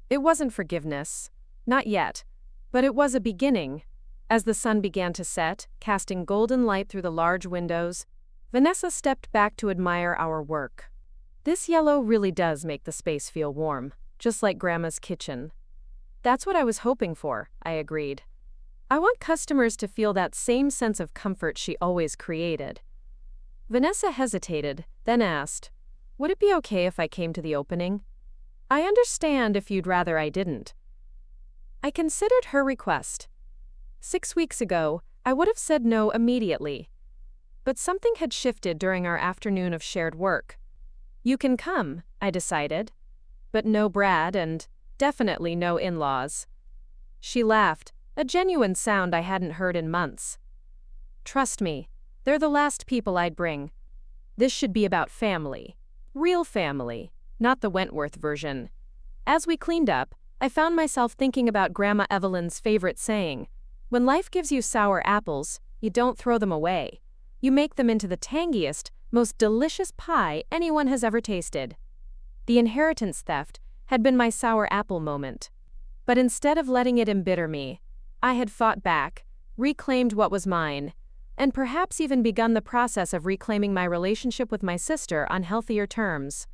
[SPEAKER 1] It wasn't forgiveness, not yet, but it was a beginning. As the sun began to set, casting golden light through the large windows, Vanessa stepped back to admire our work. This yellow really does make the space feel warm, just like Grandma's kitchen. That's what I was hoping for, I agreed. I want customers to feel that same sense of comfort she always created. Vanessa hesitated, then asked, "Would it be okay if I came to the opening? I understand if you'd rather I didn't." I considered her request. 6 weeks ago, I would have said no immediately. But something had shifted during our afternoon of shared work. You can come, I decided. But no Brad and definitely no in-laws. She laughed, a genuine sound I hadn't heard in months. Trust me, they're the last people I'd bring. This should be about family. Real family, not the Wentworth version. As we cleaned up, I found myself thinking about Grandma Evelyn's favorite saying, "When life gives you sour apples, you don't throw them away. You make them into the tangiest, most delicious pie anyone has ever tasted." The inheritance theft had been my sour apple moment. But instead of letting it embitter me, I had fought back, reclaimed what was mine, and perhaps even begun the process of reclaiming my relationship with my sister on healthier terms.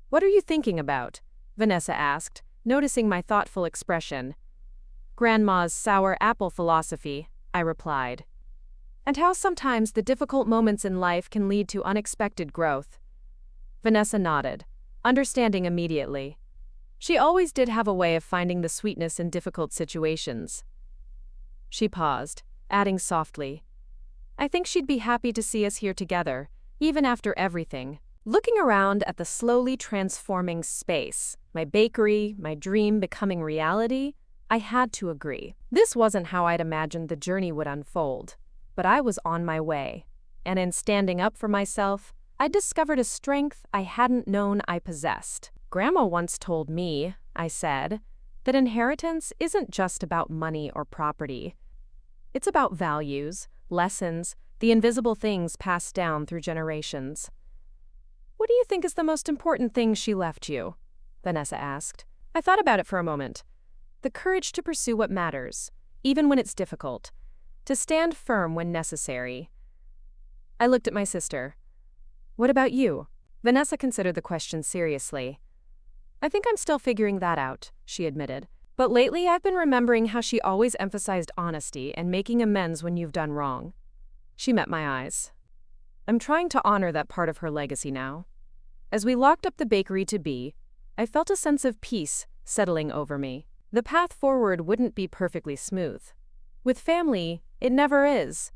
[SPEAKER 1] "What are you thinking about?" Vanessa asked, noticing my thoughtful expression. "Grandma's sour apple philosophy," I replied. "And how sometimes the difficult moments in life can lead to unexpected growth." Vanessa nodded, understanding immediately. She always did have a way of finding the sweetness in difficult situations. She paused, adding softly, "I think she'd be happy to see us here together, even after everything." Looking around at the slowly transforming space, my bakery, my dream becoming reality, I had to agree. This wasn't how I'd imagined the journey would unfold, but I was on my way. And in standing up for myself, I discovered a strength I hadn't known I possessed. "Grandma once told me," I said, "that inheritance isn't just about money or property. It's about values, lessons, the invisible things passed down through generations." "What do you think is the most important thing she left you?" Vanessa asked. I thought about it for a moment. The courage to pursue what matters, even when it's difficult. To stand firm when necessary. I looked at my sister. "What about you?" Vanessa considered the question seriously. "I think I'm still figuring that out," she admitted. "But lately I've been remembering how she always emphasized honesty and making amends when you've done wrong." She met my eyes. I'm trying to honor that part of her legacy now. As we locked up the bakery to be, I felt a sense of peace settling over me. The path forward wouldn't be perfectly smooth. With family, it never is.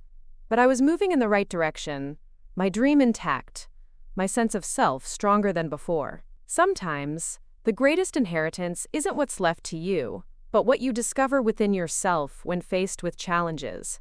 [SPEAKER 1] But I was moving in the right direction, my dream intact, my sense of self stronger than before. Sometimes, the greatest inheritance isn't what's left to you, but what you discover within yourself when faced with challenges.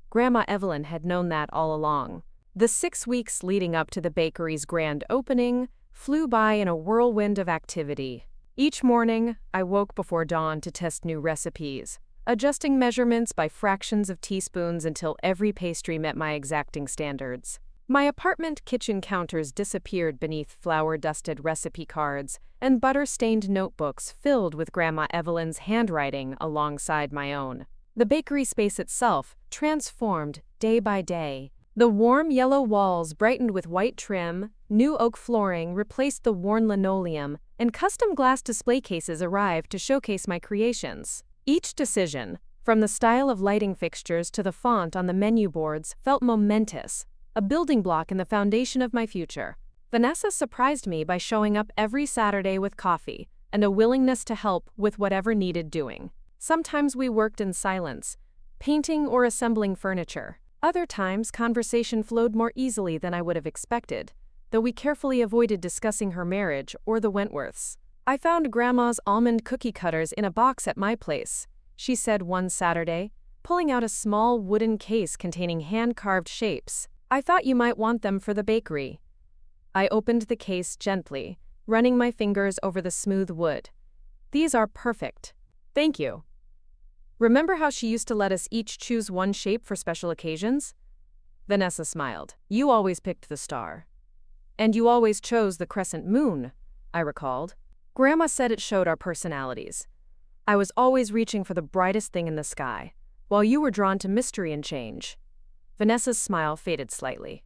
[SPEAKER 1] Grandma Evelyn had known that all along. The 6 weeks leading up to the bakery's grand opening flew by in a whirlwind of activity. Each morning, I woke before dawn to test new recipes, adjusting measurements by fractions of teaspoons until every pastry met my exacting standards. My apartment kitchen counters disappeared beneath flour-dusted recipe cards and butter-stained notebooks filled with Grandma Evelyn's handwriting alongside my own. The bakery space itself transformed day by day. The warm yellow walls brightened with white trim, new oak flooring replaced the worn linoleum, and custom glass display cases arrived to showcase my creations. Each decision, from the style of lighting fixtures to the font on the menu boards, felt momentous, a building block in the foundation of my future. Vanessa surprised me by showing up every Saturday with coffee and a willingness to help with whatever needed doing. Sometimes we worked in silence, painting or assembling furniture. Other times, conversation flowed more easily than I would have expected, though we carefully avoided discussing her marriage or the Wentworths. "I found Grandma's almond cookie cutters in a box at my place," she said one Saturday, pulling out a small wooden case containing hand-carved shapes. I thought you might want them for the bakery. I opened the case gently, running my fingers over the smooth wood. These are perfect. Thank you. Remember how she used to let us each choose one shape for special occasions? Vanessa smiled. You always picked the star. And you always chose the crescent moon, I recalled. Grandma said it showed our personalities. I was always reaching for the brightest thing in the sky, while you were drawn to mystery and change. Vanessa's smile faded slightly.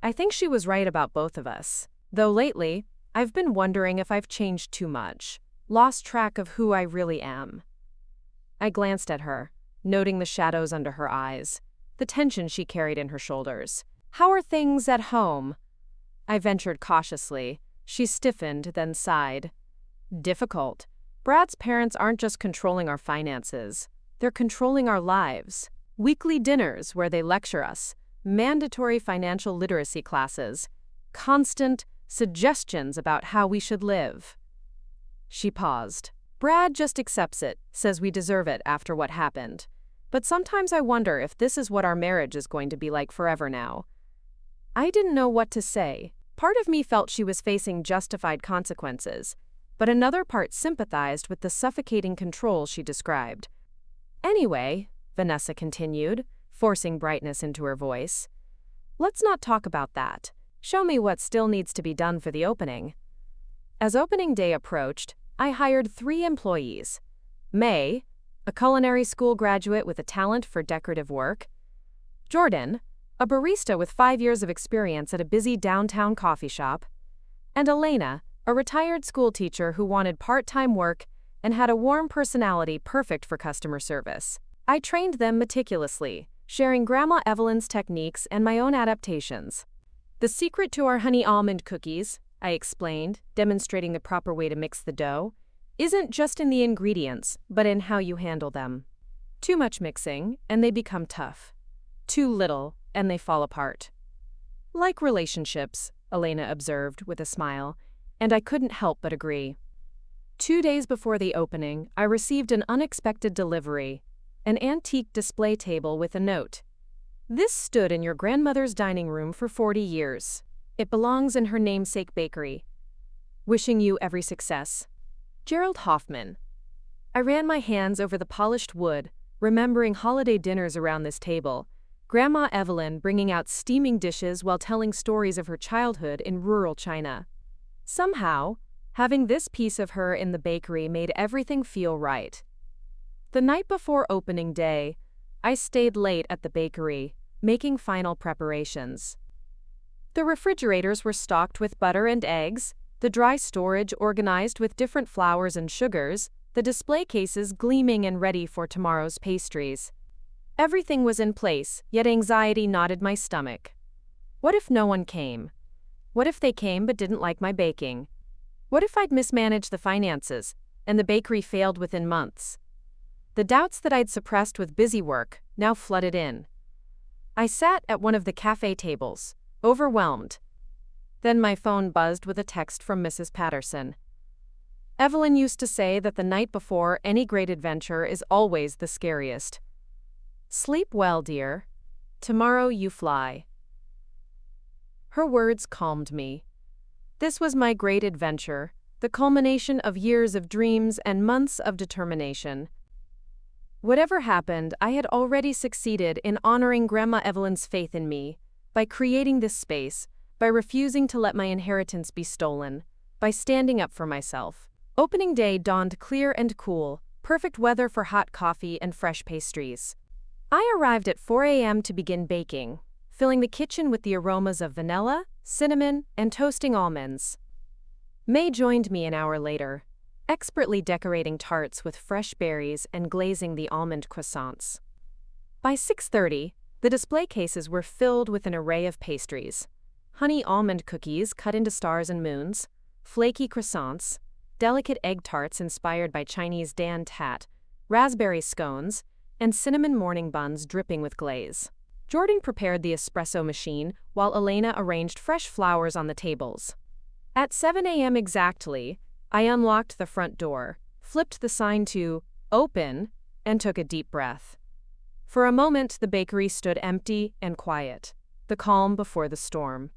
[SPEAKER 1] I think she was right about both of us. Though lately, I've been wondering if I've changed too much, lost track of who I really am. I glanced at her, noting the shadows under her eyes, the tension she carried in her shoulders. How are things at home? I ventured cautiously. She stiffened, then sighed. Difficult. Brad's parents aren't just controlling our finances. They're controlling our lives. Weekly dinners where they lecture us, mandatory financial literacy classes, constant suggestions about how we should live. She paused. Brad just accepts it, says we deserve it after what happened. But sometimes I wonder if this is what our marriage is going to be like forever now. I didn't know what to say. Part of me felt she was facing justified consequences, but another part sympathized with the suffocating control she described. Anyway, Vanessa continued, forcing brightness into her voice, let's not talk about that. Show me what still needs to be done for the opening. As opening day approached, I hired 3 employees. May, a culinary school graduate with a talent for decorative work. Jordan, a barista with 5 years of experience at a busy downtown coffee shop. And Elena, a retired school teacher who wanted part-time work and had a warm personality perfect for customer service. I trained them meticulously, sharing Grandma Evelyn's techniques and my own adaptations. The secret to our honey almond cookies, I explained, demonstrating the proper way to mix the dough, isn't just in the ingredients, but in how you handle them. Too much mixing, and they become tough. Too little, and they fall apart. Like relationships, Elena observed with a smile, and I couldn't help but agree. 2 days before the opening, I received an unexpected delivery, an antique display table with a note. This stood in your grandmother's dining room for 40 years. It belongs in her namesake bakery. Wishing you every success. Gerald Hoffman. I ran my hands over the polished wood, remembering holiday dinners around this table, Grandma Evelyn bringing out steaming dishes while telling stories of her childhood in rural China. Somehow, having this piece of her in the bakery made everything feel right. The night before opening day, I stayed late at the bakery, making final preparations. The refrigerators were stocked with butter and eggs, the dry storage organized with different flours and sugars, the display cases gleaming and ready for tomorrow's pastries. Everything was in place, yet anxiety knotted my stomach. What if no one came? What if they came but didn't like my baking? What if I'd mismanaged the finances, and the bakery failed within months? The doubts that I'd suppressed with busy work now flooded in. I sat at one of the cafe tables, overwhelmed. Then my phone buzzed with a text from Mrs. Patterson. Evelyn used to say that the night before any great adventure is always the scariest. Sleep well, dear. Tomorrow you fly. Her words calmed me. This was my great adventure, the culmination of years of dreams and months of determination. Whatever happened, I had already succeeded in honoring Grandma Evelyn's faith in me, by creating this space, by refusing to let my inheritance be stolen, by standing up for myself. Opening day dawned clear and cool, perfect weather for hot coffee and fresh pastries. I arrived at 4 a.m. to begin baking, filling the kitchen with the aromas of vanilla, cinnamon, and toasting almonds. May joined me an hour later, expertly decorating tarts with fresh berries and glazing the almond croissants. By 6:30, the display cases were filled with an array of pastries. Honey almond cookies cut into stars and moons, flaky croissants, delicate egg tarts inspired by Chinese dan tat, raspberry scones, and cinnamon morning buns dripping with glaze. Jordan prepared the espresso machine while Elena arranged fresh flowers on the tables. At 7 a.m. exactly, I unlocked the front door, flipped the sign to "Open," and took a deep breath. For a moment, the bakery stood empty and quiet, the calm before the storm.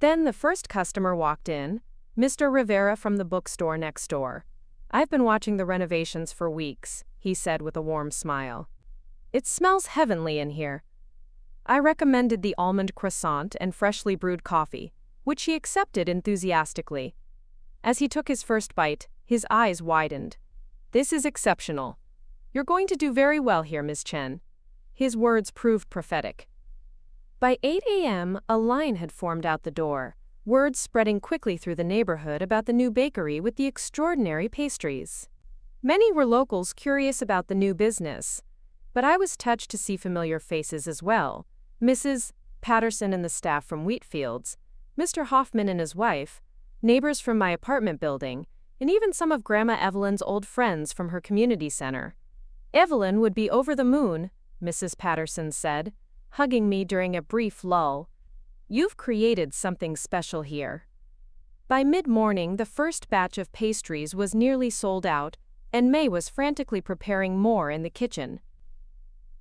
[SPEAKER 1] Then the first customer walked in, Mr. Rivera from the bookstore next door. "I've been watching the renovations for weeks," he said with a warm smile. "It smells heavenly in here." I recommended the almond croissant and freshly brewed coffee, which he accepted enthusiastically. As he took his first bite, his eyes widened. "This is exceptional. You're going to do very well here, Miss Chen." His words proved prophetic. By 8 a.m., a line had formed out the door, words spreading quickly through the neighborhood about the new bakery with the extraordinary pastries. Many were locals curious about the new business, but I was touched to see familiar faces as well. Mrs. Patterson and the staff from Wheatfields, Mr. Hoffman and his wife, neighbors from my apartment building, and even some of Grandma Evelyn's old friends from her community center. "Evelyn would be over the moon," Mrs. Patterson said, hugging me during a brief lull. "You've created something special here." By mid-morning, the first batch of pastries was nearly sold out, and May was frantically preparing more in the kitchen.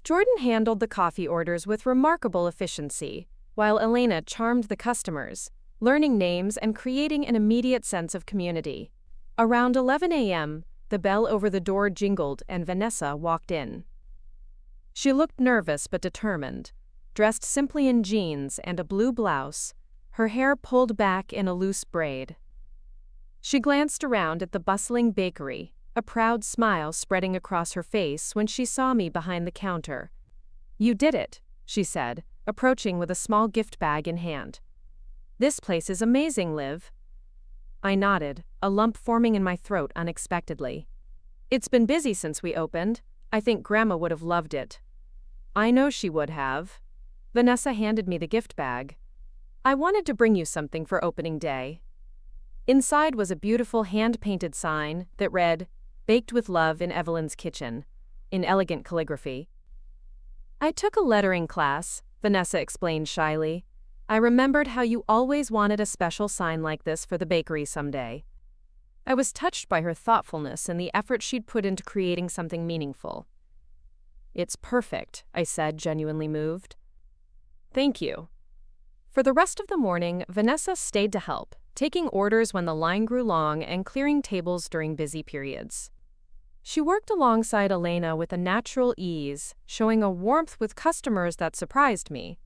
[SPEAKER 1] Jordan handled the coffee orders with remarkable efficiency, while Elena charmed the customers, learning names and creating an immediate sense of community. Around 11 a.m., the bell over the door jingled and Vanessa walked in. She looked nervous but determined, dressed simply in jeans and a blue blouse, her hair pulled back in a loose braid. She glanced around at the bustling bakery, a proud smile spreading across her face when she saw me behind the counter. "You did it," she said, approaching with a small gift bag in hand. "This place is amazing, Liv." I nodded, a lump forming in my throat unexpectedly. "It's been busy since we opened. I think Grandma would have loved it." "I know she would have." Vanessa handed me the gift bag. "I wanted to bring you something for opening day." Inside was a beautiful hand-painted sign that read, "Baked with love in Evelyn's kitchen," in elegant calligraphy. "I took a lettering class," Vanessa explained shyly. "I remembered how you always wanted a special sign like this for the bakery someday." I was touched by her thoughtfulness and the effort she'd put into creating something meaningful. "It's perfect," I said, genuinely moved. "Thank you." For the rest of the morning, Vanessa stayed to help, taking orders when the line grew long and clearing tables during busy periods. She worked alongside Elena with a natural ease, showing a warmth with customers that surprised me.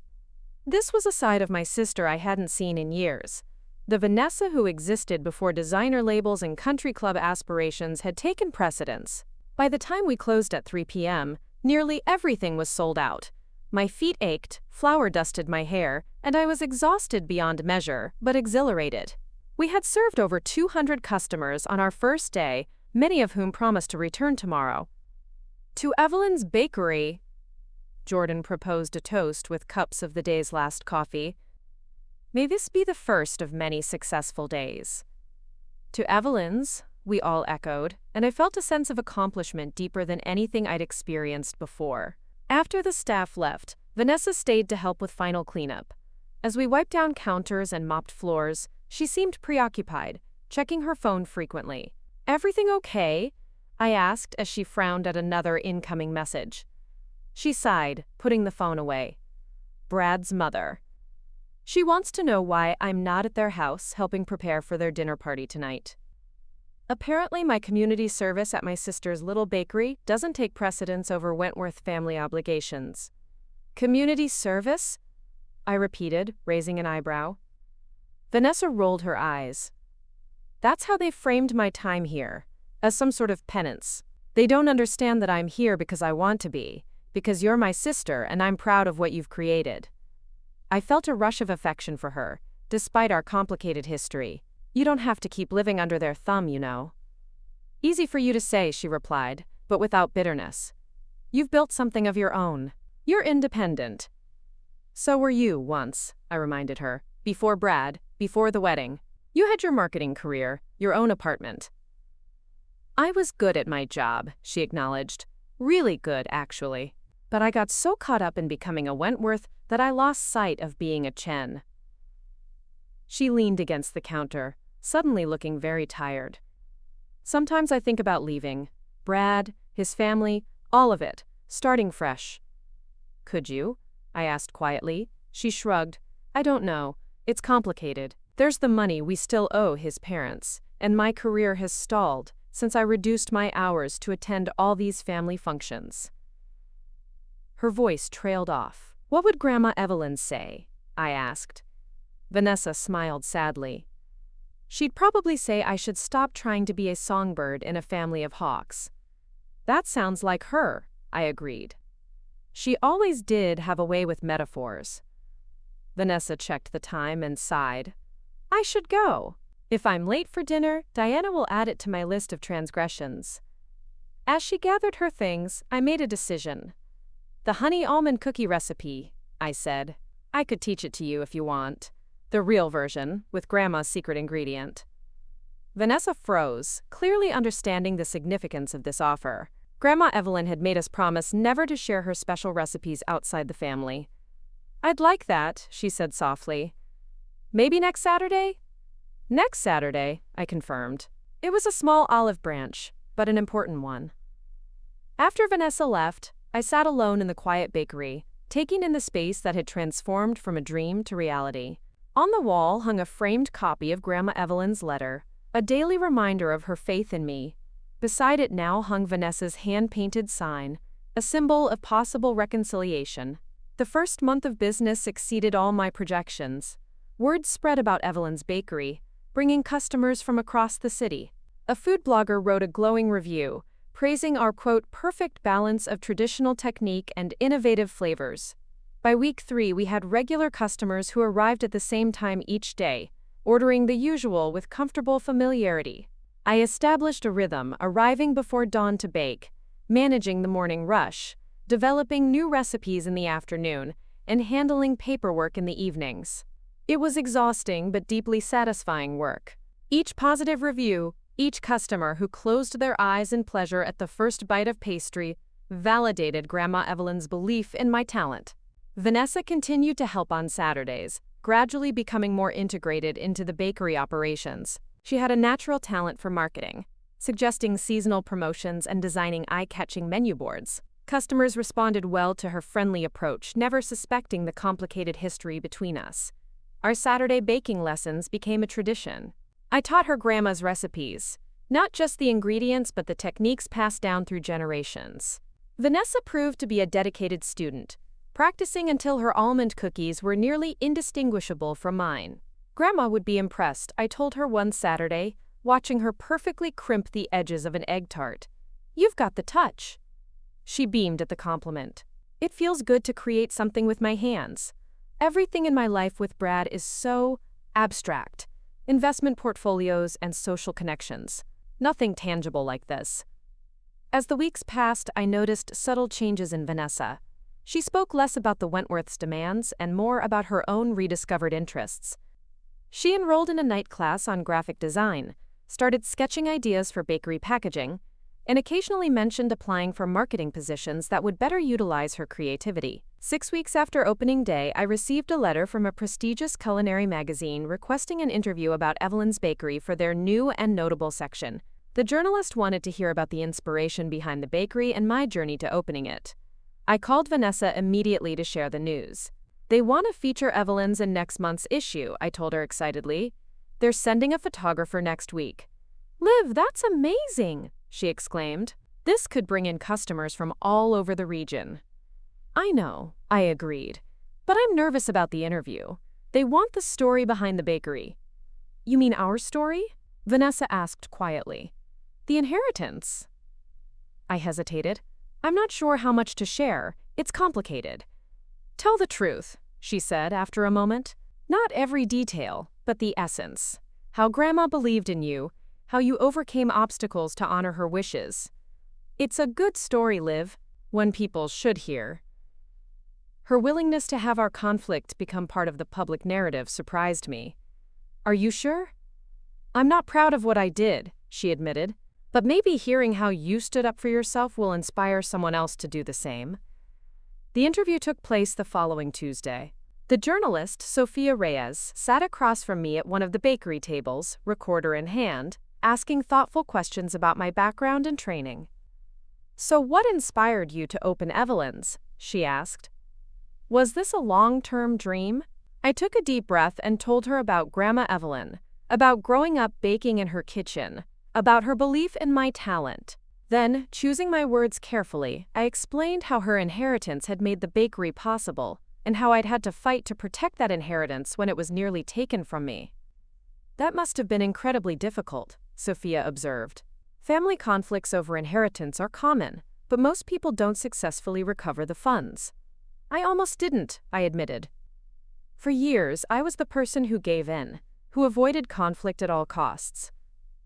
[SPEAKER 1] This was a side of my sister I hadn't seen in years. The Vanessa who existed before designer labels and country club aspirations had taken precedence. By the time we closed at 3 p.m., nearly everything was sold out. My feet ached, flour dusted my hair, and I was exhausted beyond measure, but exhilarated. We had served over 200 customers on our first day, many of whom promised to return tomorrow. "To Evelyn's Bakery," Jordan proposed a toast with cups of the day's last coffee. "May this be the first of many successful days." "To Evelyn's," we all echoed, and I felt a sense of accomplishment deeper than anything I'd experienced before. After the staff left, Vanessa stayed to help with final cleanup. As we wiped down counters and mopped floors, she seemed preoccupied, checking her phone frequently. "Everything okay?" I asked as she frowned at another incoming message. She sighed, putting the phone away. "Brad's mother. She wants to know why I'm not at their house helping prepare for their dinner party tonight." Apparently, my community service at my sister's little bakery doesn't take precedence over Wentworth family obligations. "Community service?" I repeated, raising an eyebrow. Vanessa rolled her eyes. "That's how they framed my time here, as some sort of penance. They don't understand that I'm here because I want to be, because you're my sister and I'm proud of what you've created." I felt a rush of affection for her, despite our complicated history. "You don't have to keep living under their thumb, you know." "Easy for you to say," she replied, but without bitterness. "You've built something of your own. You're independent." "So were you once," I reminded her. "Before Brad, before the wedding. You had your marketing career, your own apartment." "I was good at my job," she acknowledged. "Really good, actually. But I got so caught up in becoming a Wentworth that I lost sight of being a Chen." She leaned against the counter, suddenly looking very tired. "Sometimes I think about leaving. Brad, his family, all of it, starting fresh." Could you? I asked quietly. She shrugged. I don't know. It's complicated. There's the money we still owe his parents, and my career has stalled since I reduced my hours to attend all these family functions. Her voice trailed off. What would Grandma Evelyn say? I asked. Vanessa smiled sadly. She'd probably say I should stop trying to be a songbird in a family of hawks. That sounds like her, I agreed. She always did have a way with metaphors. Vanessa checked the time and sighed. I should go. If I'm late for dinner, Diana will add it to my list of transgressions. As she gathered her things, I made a decision. The honey almond cookie recipe, I said. I could teach it to you if you want. The real version, with Grandma's secret ingredient. Vanessa froze, clearly understanding the significance of this offer. Grandma Evelyn had made us promise never to share her special recipes outside the family. I'd like that, she said softly. Maybe next Saturday? Next Saturday, I confirmed. It was a small olive branch, but an important one. After Vanessa left, I sat alone in the quiet bakery, taking in the space that had transformed from a dream to reality. On the wall hung a framed copy of Grandma Evelyn's letter, a daily reminder of her faith in me. Beside it now hung Vanessa's hand-painted sign, a symbol of possible reconciliation. The first month of business exceeded all my projections. Word spread about Evelyn's bakery, bringing customers from across the city. A food blogger wrote a glowing review, praising our, quote, perfect balance of traditional technique and innovative flavors. By week 3, we had regular customers who arrived at the same time each day, ordering the usual with comfortable familiarity. I established a rhythm, arriving before dawn to bake, managing the morning rush, developing new recipes in the afternoon, and handling paperwork in the evenings. It was exhausting but deeply satisfying work. Each positive review, each customer who closed their eyes in pleasure at the first bite of pastry, validated Grandma Evelyn's belief in my talent. Vanessa continued to help on Saturdays, gradually becoming more integrated into the bakery operations. She had a natural talent for marketing, suggesting seasonal promotions and designing eye-catching menu boards. Customers responded well to her friendly approach, never suspecting the complicated history between us. Our Saturday baking lessons became a tradition. I taught her Grandma's recipes, not just the ingredients but the techniques passed down through generations. Vanessa proved to be a dedicated student, practicing until her almond cookies were nearly indistinguishable from mine. Grandma would be impressed, I told her one Saturday, watching her perfectly crimp the edges of an egg tart. You've got the touch. She beamed at the compliment. It feels good to create something with my hands. Everything in my life with Brad is so abstract. Investment portfolios and social connections. Nothing tangible like this. As the weeks passed, I noticed subtle changes in Vanessa. She spoke less about the Wentworths' demands and more about her own rediscovered interests. She enrolled in a night class on graphic design, started sketching ideas for bakery packaging, and occasionally mentioned applying for marketing positions that would better utilize her creativity. 6 weeks after opening day, I received a letter from a prestigious culinary magazine requesting an interview about Evelyn's Bakery for their new and notable section. The journalist wanted to hear about the inspiration behind the bakery and my journey to opening it. I called Vanessa immediately to share the news. They want to feature Evelyn's in next month's issue, I told her excitedly. They're sending a photographer next week. Liv, that's amazing, she exclaimed. This could bring in customers from all over the region. I know, I agreed. But I'm nervous about the interview. They want the story behind the bakery. You mean our story? Vanessa asked quietly. The inheritance. I hesitated. I'm not sure how much to share. It's complicated. Tell the truth, she said after a moment. Not every detail, but the essence. How Grandma believed in you, how you overcame obstacles to honor her wishes. It's a good story, Liv, one people should hear. Her willingness to have our conflict become part of the public narrative surprised me. Are you sure? I'm not proud of what I did, she admitted, but maybe hearing how you stood up for yourself will inspire someone else to do the same. The interview took place the following Tuesday. The journalist, Sophia Reyes, sat across from me at one of the bakery tables, recorder in hand, asking thoughtful questions about my background and training. So what inspired you to open Evelyn's? She asked. Was this a long-term dream? I took a deep breath and told her about Grandma Evelyn, about growing up baking in her kitchen, about her belief in my talent. Then, choosing my words carefully, I explained how her inheritance had made the bakery possible, and how I'd had to fight to protect that inheritance when it was nearly taken from me. That must have been incredibly difficult, Sophia observed. Family conflicts over inheritance are common, but most people don't successfully recover the funds. I almost didn't, I admitted. For years, I was the person who gave in, who avoided conflict at all costs.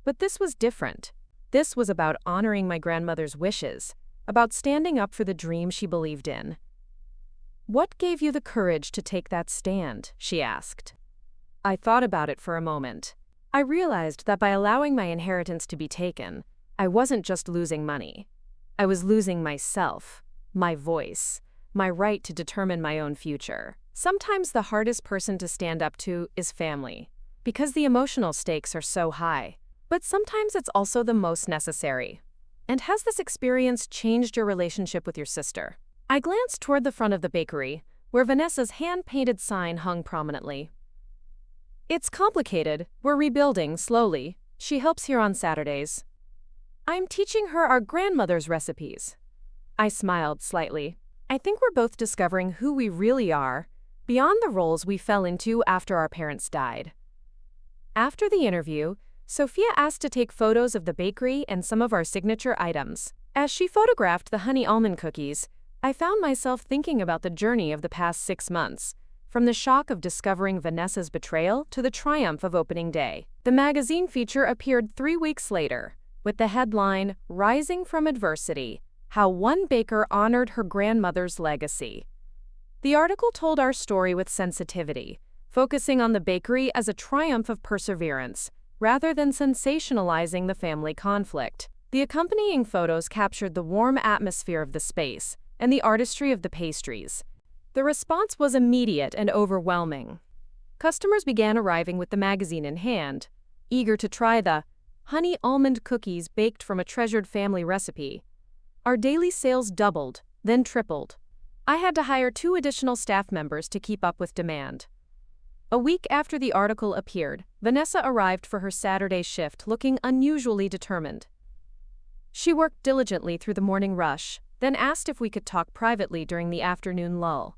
[SPEAKER 1] But this was different. This was about honoring my grandmother's wishes, about standing up for the dream she believed in. "What gave you the courage to take that stand?" she asked. I thought about it for a moment. I realized that by allowing my inheritance to be taken, I wasn't just losing money. I was losing myself, my voice, my right to determine my own future. Sometimes the hardest person to stand up to is family, because the emotional stakes are so high. But sometimes it's also the most necessary. And has this experience changed your relationship with your sister? I glanced toward the front of the bakery, where Vanessa's hand-painted sign hung prominently. "It's complicated. We're rebuilding slowly. She helps here on Saturdays. I'm teaching her our grandmother's recipes." I smiled slightly. I think we're both discovering who we really are, beyond the roles we fell into after our parents died. After the interview, Sophia asked to take photos of the bakery and some of our signature items. As she photographed the honey almond cookies, I found myself thinking about the journey of the past 6 months, from the shock of discovering Vanessa's betrayal to the triumph of opening day. The magazine feature appeared 3 weeks later, with the headline, "Rising from Adversity: How One Baker Honored Her Grandmother's Legacy." The article told our story with sensitivity, focusing on the bakery as a triumph of perseverance, rather than sensationalizing the family conflict. The accompanying photos captured the warm atmosphere of the space and the artistry of the pastries. The response was immediate and overwhelming. Customers began arriving with the magazine in hand, eager to try the honey almond cookies baked from a treasured family recipe. Our daily sales doubled, then tripled. I had to hire 2 additional staff members to keep up with demand. A week after the article appeared, Vanessa arrived for her Saturday shift looking unusually determined. She worked diligently through the morning rush, then asked if we could talk privately during the afternoon lull.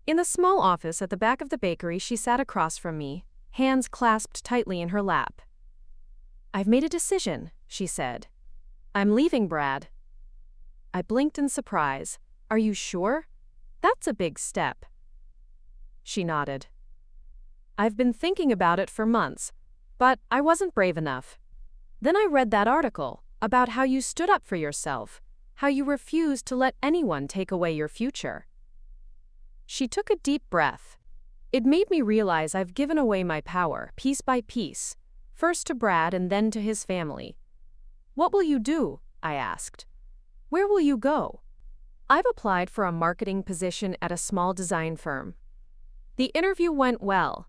[SPEAKER 1] In the small office at the back of the bakery, she sat across from me, hands clasped tightly in her lap. "I've made a decision," she said. "I'm leaving, Brad." I blinked in surprise. "Are you sure? That's a big step." She nodded. "I've been thinking about it for months, but I wasn't brave enough. Then I read that article about how you stood up for yourself, how you refused to let anyone take away your future." She took a deep breath. "It made me realize I've given away my power, piece by piece, first to Brad and then to his family." "What will you do?" I asked. "Where will you go?" "I've applied for a marketing position at a small design firm." The interview went well.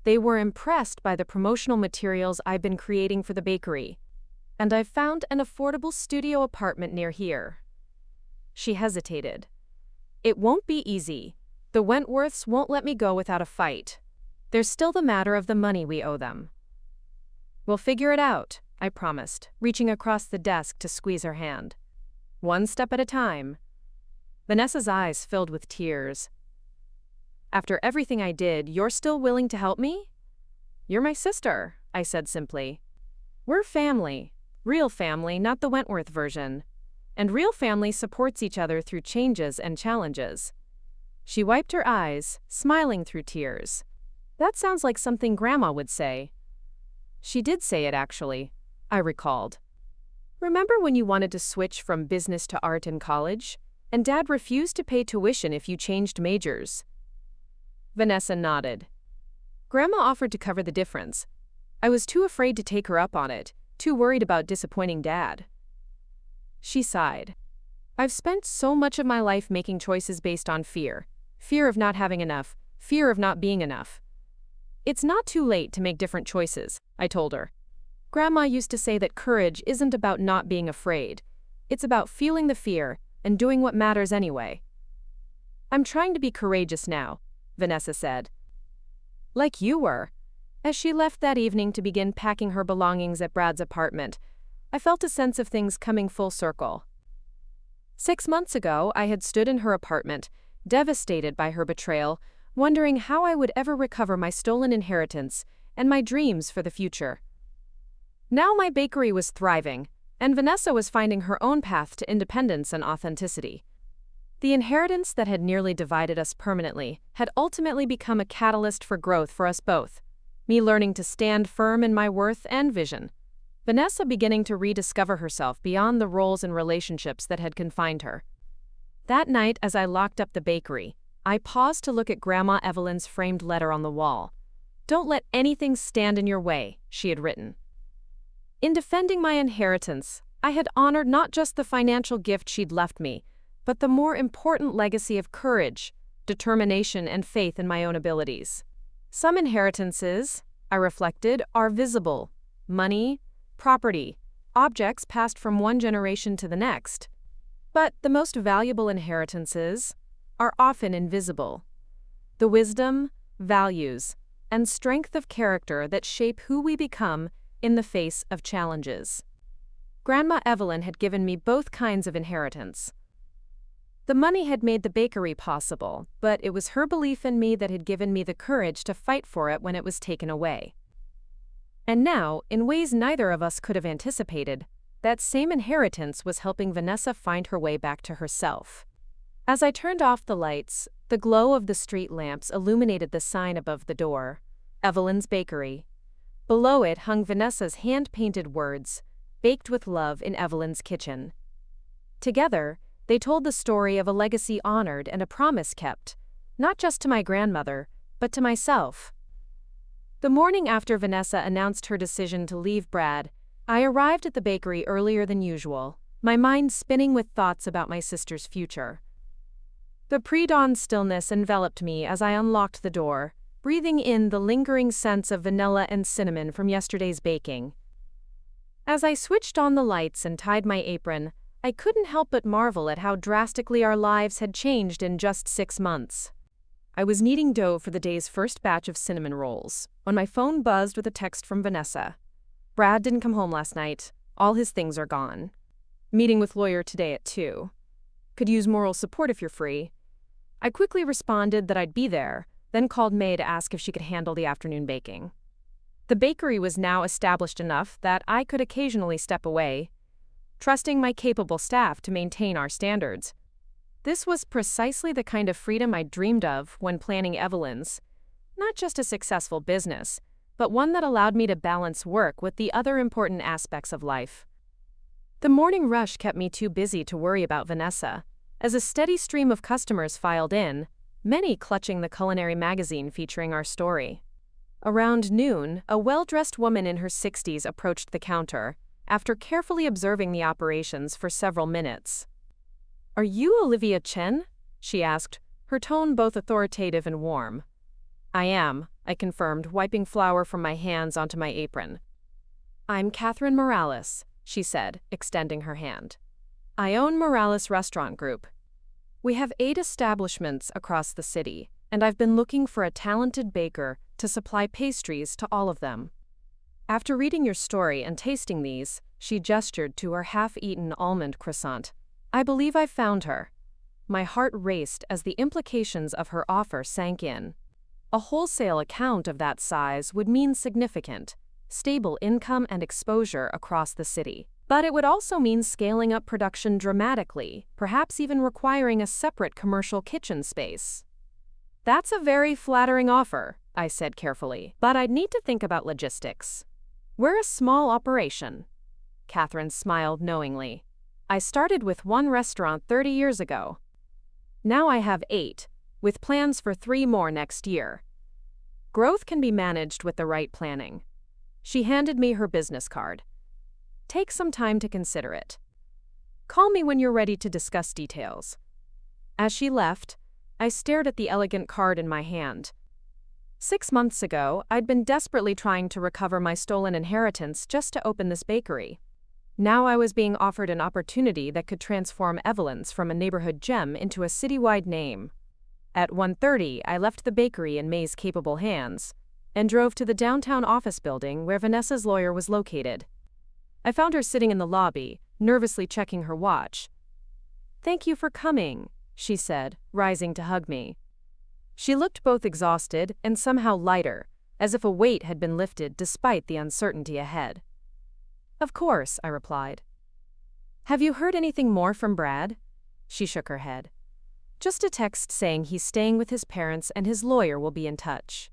[SPEAKER 1] They were impressed by the promotional materials I've been creating for the bakery, and I've found an affordable studio apartment near here. She hesitated. "It won't be easy. The Wentworths won't let me go without a fight. There's still the matter of the money we owe them." "We'll figure it out," I promised, reaching across the desk to squeeze her hand. "One step at a time." Vanessa's eyes filled with tears. "After everything I did, you're still willing to help me?" "You're my sister," I said simply. "We're family. Real family, not the Wentworth version. And real family supports each other through changes and challenges." She wiped her eyes, smiling through tears. "That sounds like something Grandma would say." "She did say it, actually," I recalled. "Remember when you wanted to switch from business to art in college, and Dad refused to pay tuition if you changed majors?" Vanessa nodded. "Grandma offered to cover the difference. I was too afraid to take her up on it, too worried about disappointing Dad." She sighed. "I've spent so much of my life making choices based on fear. Fear of not having enough, fear of not being enough. It's not too late to make different choices," I told her. "Grandma used to say that courage isn't about not being afraid. It's about feeling the fear and doing what matters anyway." I'm trying to be courageous now, Vanessa said. Like you were. As she left that evening to begin packing her belongings at Brad's apartment, I felt a sense of things coming full circle. 6 months ago, I had stood in her apartment, devastated by her betrayal, wondering how I would ever recover my stolen inheritance and my dreams for the future. Now my bakery was thriving, and Vanessa was finding her own path to independence and authenticity. The inheritance that had nearly divided us permanently had ultimately become a catalyst for growth for us both, me learning to stand firm in my worth and vision, Vanessa beginning to rediscover herself beyond the roles and relationships that had confined her. That night, as I locked up the bakery, I paused to look at Grandma Evelyn's framed letter on the wall. "Don't let anything stand in your way," she had written. In defending my inheritance, I had honored not just the financial gift she'd left me, but the more important legacy of courage, determination, and faith in my own abilities. Some inheritances, I reflected, are visible: money, property, objects passed from one generation to the next. But the most valuable inheritances are often invisible. The wisdom, values, and strength of character that shape who we become in the face of challenges. Grandma Evelyn had given me both kinds of inheritance. The money had made the bakery possible, but it was her belief in me that had given me the courage to fight for it when it was taken away. And now, in ways neither of us could have anticipated, that same inheritance was helping Vanessa find her way back to herself. As I turned off the lights, the glow of the street lamps illuminated the sign above the door, Evelyn's Bakery. Below it hung Vanessa's hand-painted words, "Baked with love in Evelyn's kitchen." Together, they told the story of a legacy honored and a promise kept, not just to my grandmother, but to myself. The morning after Vanessa announced her decision to leave Brad, I arrived at the bakery earlier than usual, my mind spinning with thoughts about my sister's future. The pre-dawn stillness enveloped me as I unlocked the door, breathing in the lingering scents of vanilla and cinnamon from yesterday's baking. As I switched on the lights and tied my apron, I couldn't help but marvel at how drastically our lives had changed in just 6 months. I was kneading dough for the day's first batch of cinnamon rolls when my phone buzzed with a text from Vanessa. "Brad didn't come home last night. All his things are gone. Meeting with lawyer today at 2. Could use moral support if you're free." I quickly responded that I'd be there, then called May to ask if she could handle the afternoon baking. The bakery was now established enough that I could occasionally step away, trusting my capable staff to maintain our standards. This was precisely the kind of freedom I dreamed of when planning Evelyn's, not just a successful business, but one that allowed me to balance work with the other important aspects of life. The morning rush kept me too busy to worry about Vanessa, as a steady stream of customers filed in, many clutching the culinary magazine featuring our story. Around noon, a well-dressed woman in her 60s approached the counter, after carefully observing the operations for several minutes. "Are you Olivia Chen?" she asked, her tone both authoritative and warm. "I am," I confirmed, wiping flour from my hands onto my apron. "I'm Catherine Morales," she said, extending her hand. "I own Morales Restaurant Group. We have 8 establishments across the city, and I've been looking for a talented baker to supply pastries to all of them. After reading your story and tasting these," she gestured to her half-eaten almond croissant, "I believe I've found her." My heart raced as the implications of her offer sank in. A wholesale account of that size would mean significant, stable income and exposure across the city. But it would also mean scaling up production dramatically, perhaps even requiring a separate commercial kitchen space. "That's a very flattering offer," I said carefully, "but I'd need to think about logistics. We're a small operation." Catherine smiled knowingly. "I started with one restaurant 30 years ago. Now I have 8, with plans for 3 more next year. Growth can be managed with the right planning." She handed me her business card. "Take some time to consider it. Call me when you're ready to discuss details." As she left, I stared at the elegant card in my hand. 6 months ago, I'd been desperately trying to recover my stolen inheritance just to open this bakery. Now I was being offered an opportunity that could transform Evelyn's from a neighborhood gem into a citywide name. At 1:30, I left the bakery in May's capable hands and drove to the downtown office building where Vanessa's lawyer was located. I found her sitting in the lobby, nervously checking her watch. "Thank you for coming," she said, rising to hug me. She looked both exhausted and somehow lighter, as if a weight had been lifted despite the uncertainty ahead. "Of course," I replied. "Have you heard anything more from Brad?" She shook her head. "Just a text saying he's staying with his parents and his lawyer will be in touch."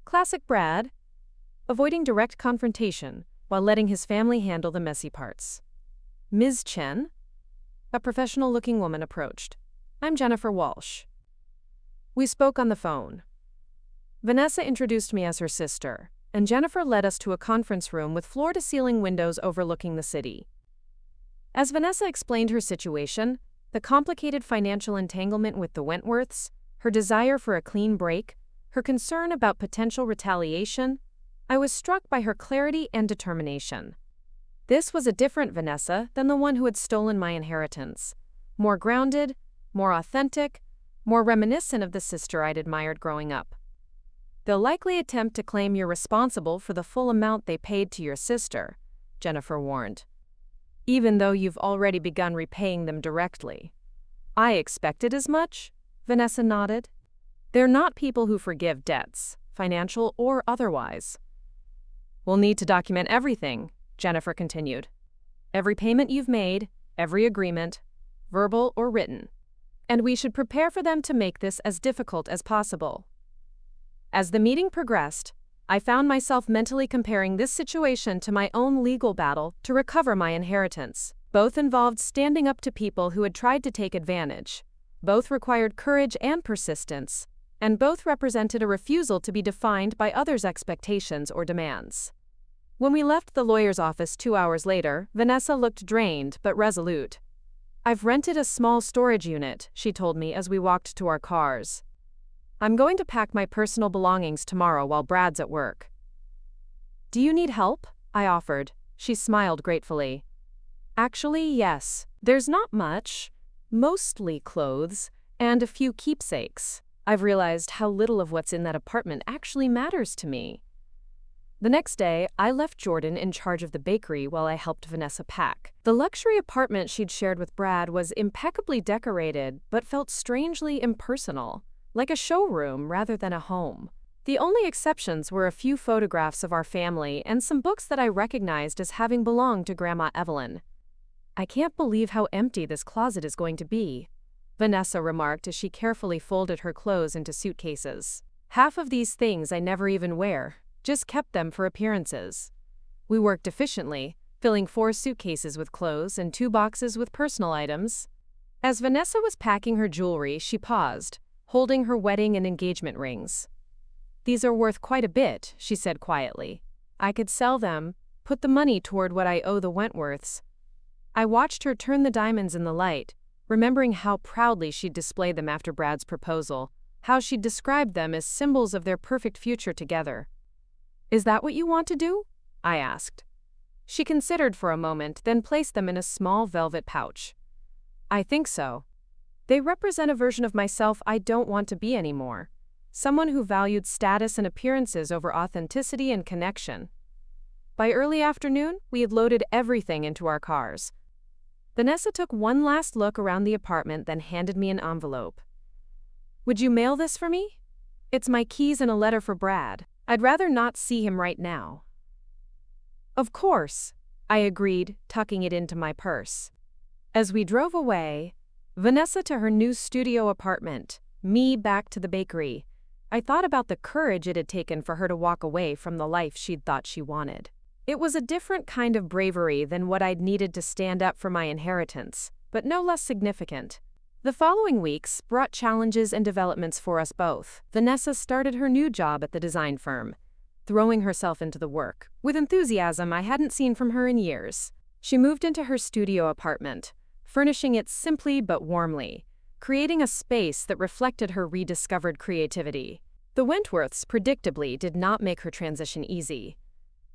[SPEAKER 1] Classic Brad, avoiding direct confrontation while letting his family handle the messy parts. "Ms. Chen?" A professional-looking woman approached. "I'm Jennifer Walsh." We spoke on the phone. Vanessa introduced me as her sister, and Jennifer led us to a conference room with floor-to-ceiling windows overlooking the city. As Vanessa explained her situation, the complicated financial entanglement with the Wentworths, her desire for a clean break, her concern about potential retaliation, I was struck by her clarity and determination. This was a different Vanessa than the one who had stolen my inheritance. More grounded, more authentic, more reminiscent of the sister I'd admired growing up. "They'll likely attempt to claim you're responsible for the full amount they paid to your sister," Jennifer warned. "Even though you've already begun repaying them directly." "I expected as much," Vanessa nodded. "They're not people who forgive debts, financial or otherwise." "We'll need to document everything," Jennifer continued. "Every payment you've made, every agreement, verbal or written. And we should prepare for them to make this as difficult as possible." As the meeting progressed, I found myself mentally comparing this situation to my own legal battle to recover my inheritance. Both involved standing up to people who had tried to take advantage. Both required courage and persistence, and both represented a refusal to be defined by others' expectations or demands. When we left the lawyer's office 2 hours later, Vanessa looked drained but resolute. "I've rented a small storage unit," she told me as we walked to our cars. "I'm going to pack my personal belongings tomorrow while Brad's at work." "Do you need help?" I offered. She smiled gratefully. "Actually, yes. There's not much. Mostly clothes, and a few keepsakes. I've realized how little of what's in that apartment actually matters to me." The next day, I left Jordan in charge of the bakery while I helped Vanessa pack. The luxury apartment she'd shared with Brad was impeccably decorated, but felt strangely impersonal, like a showroom rather than a home. The only exceptions were a few photographs of our family and some books that I recognized as having belonged to Grandma Evelyn. "I can't believe how empty this closet is going to be," Vanessa remarked as she carefully folded her clothes into suitcases. "Half of these things I never even wear, just kept them for appearances." We worked efficiently, filling 4 suitcases with clothes and 2 boxes with personal items. As Vanessa was packing her jewelry, she paused, holding her wedding and engagement rings. "These are worth quite a bit," she said quietly. "I could sell them, put the money toward what I owe the Wentworths." I watched her turn the diamonds in the light, remembering how proudly she'd displayed them after Brad's proposal, how she'd described them as symbols of their perfect future together. "Is that what you want to do?" I asked. She considered for a moment, then placed them in a small velvet pouch. "I think so. They represent a version of myself I don't want to be anymore. Someone who valued status and appearances over authenticity and connection." By early afternoon, we had loaded everything into our cars. Vanessa took one last look around the apartment, then handed me an envelope. "Would you mail this for me? It's my keys and a letter for Brad. I'd rather not see him right now." "Of course," I agreed, tucking it into my purse. As we drove away, Vanessa to her new studio apartment, me back to the bakery, I thought about the courage it had taken for her to walk away from the life she'd thought she wanted. It was a different kind of bravery than what I'd needed to stand up for my inheritance, but no less significant. The following weeks brought challenges and developments for us both. Vanessa started her new job at the design firm, throwing herself into the work, with enthusiasm I hadn't seen from her in years. She moved into her studio apartment, furnishing it simply but warmly, creating a space that reflected her rediscovered creativity. The Wentworths, predictably, did not make her transition easy.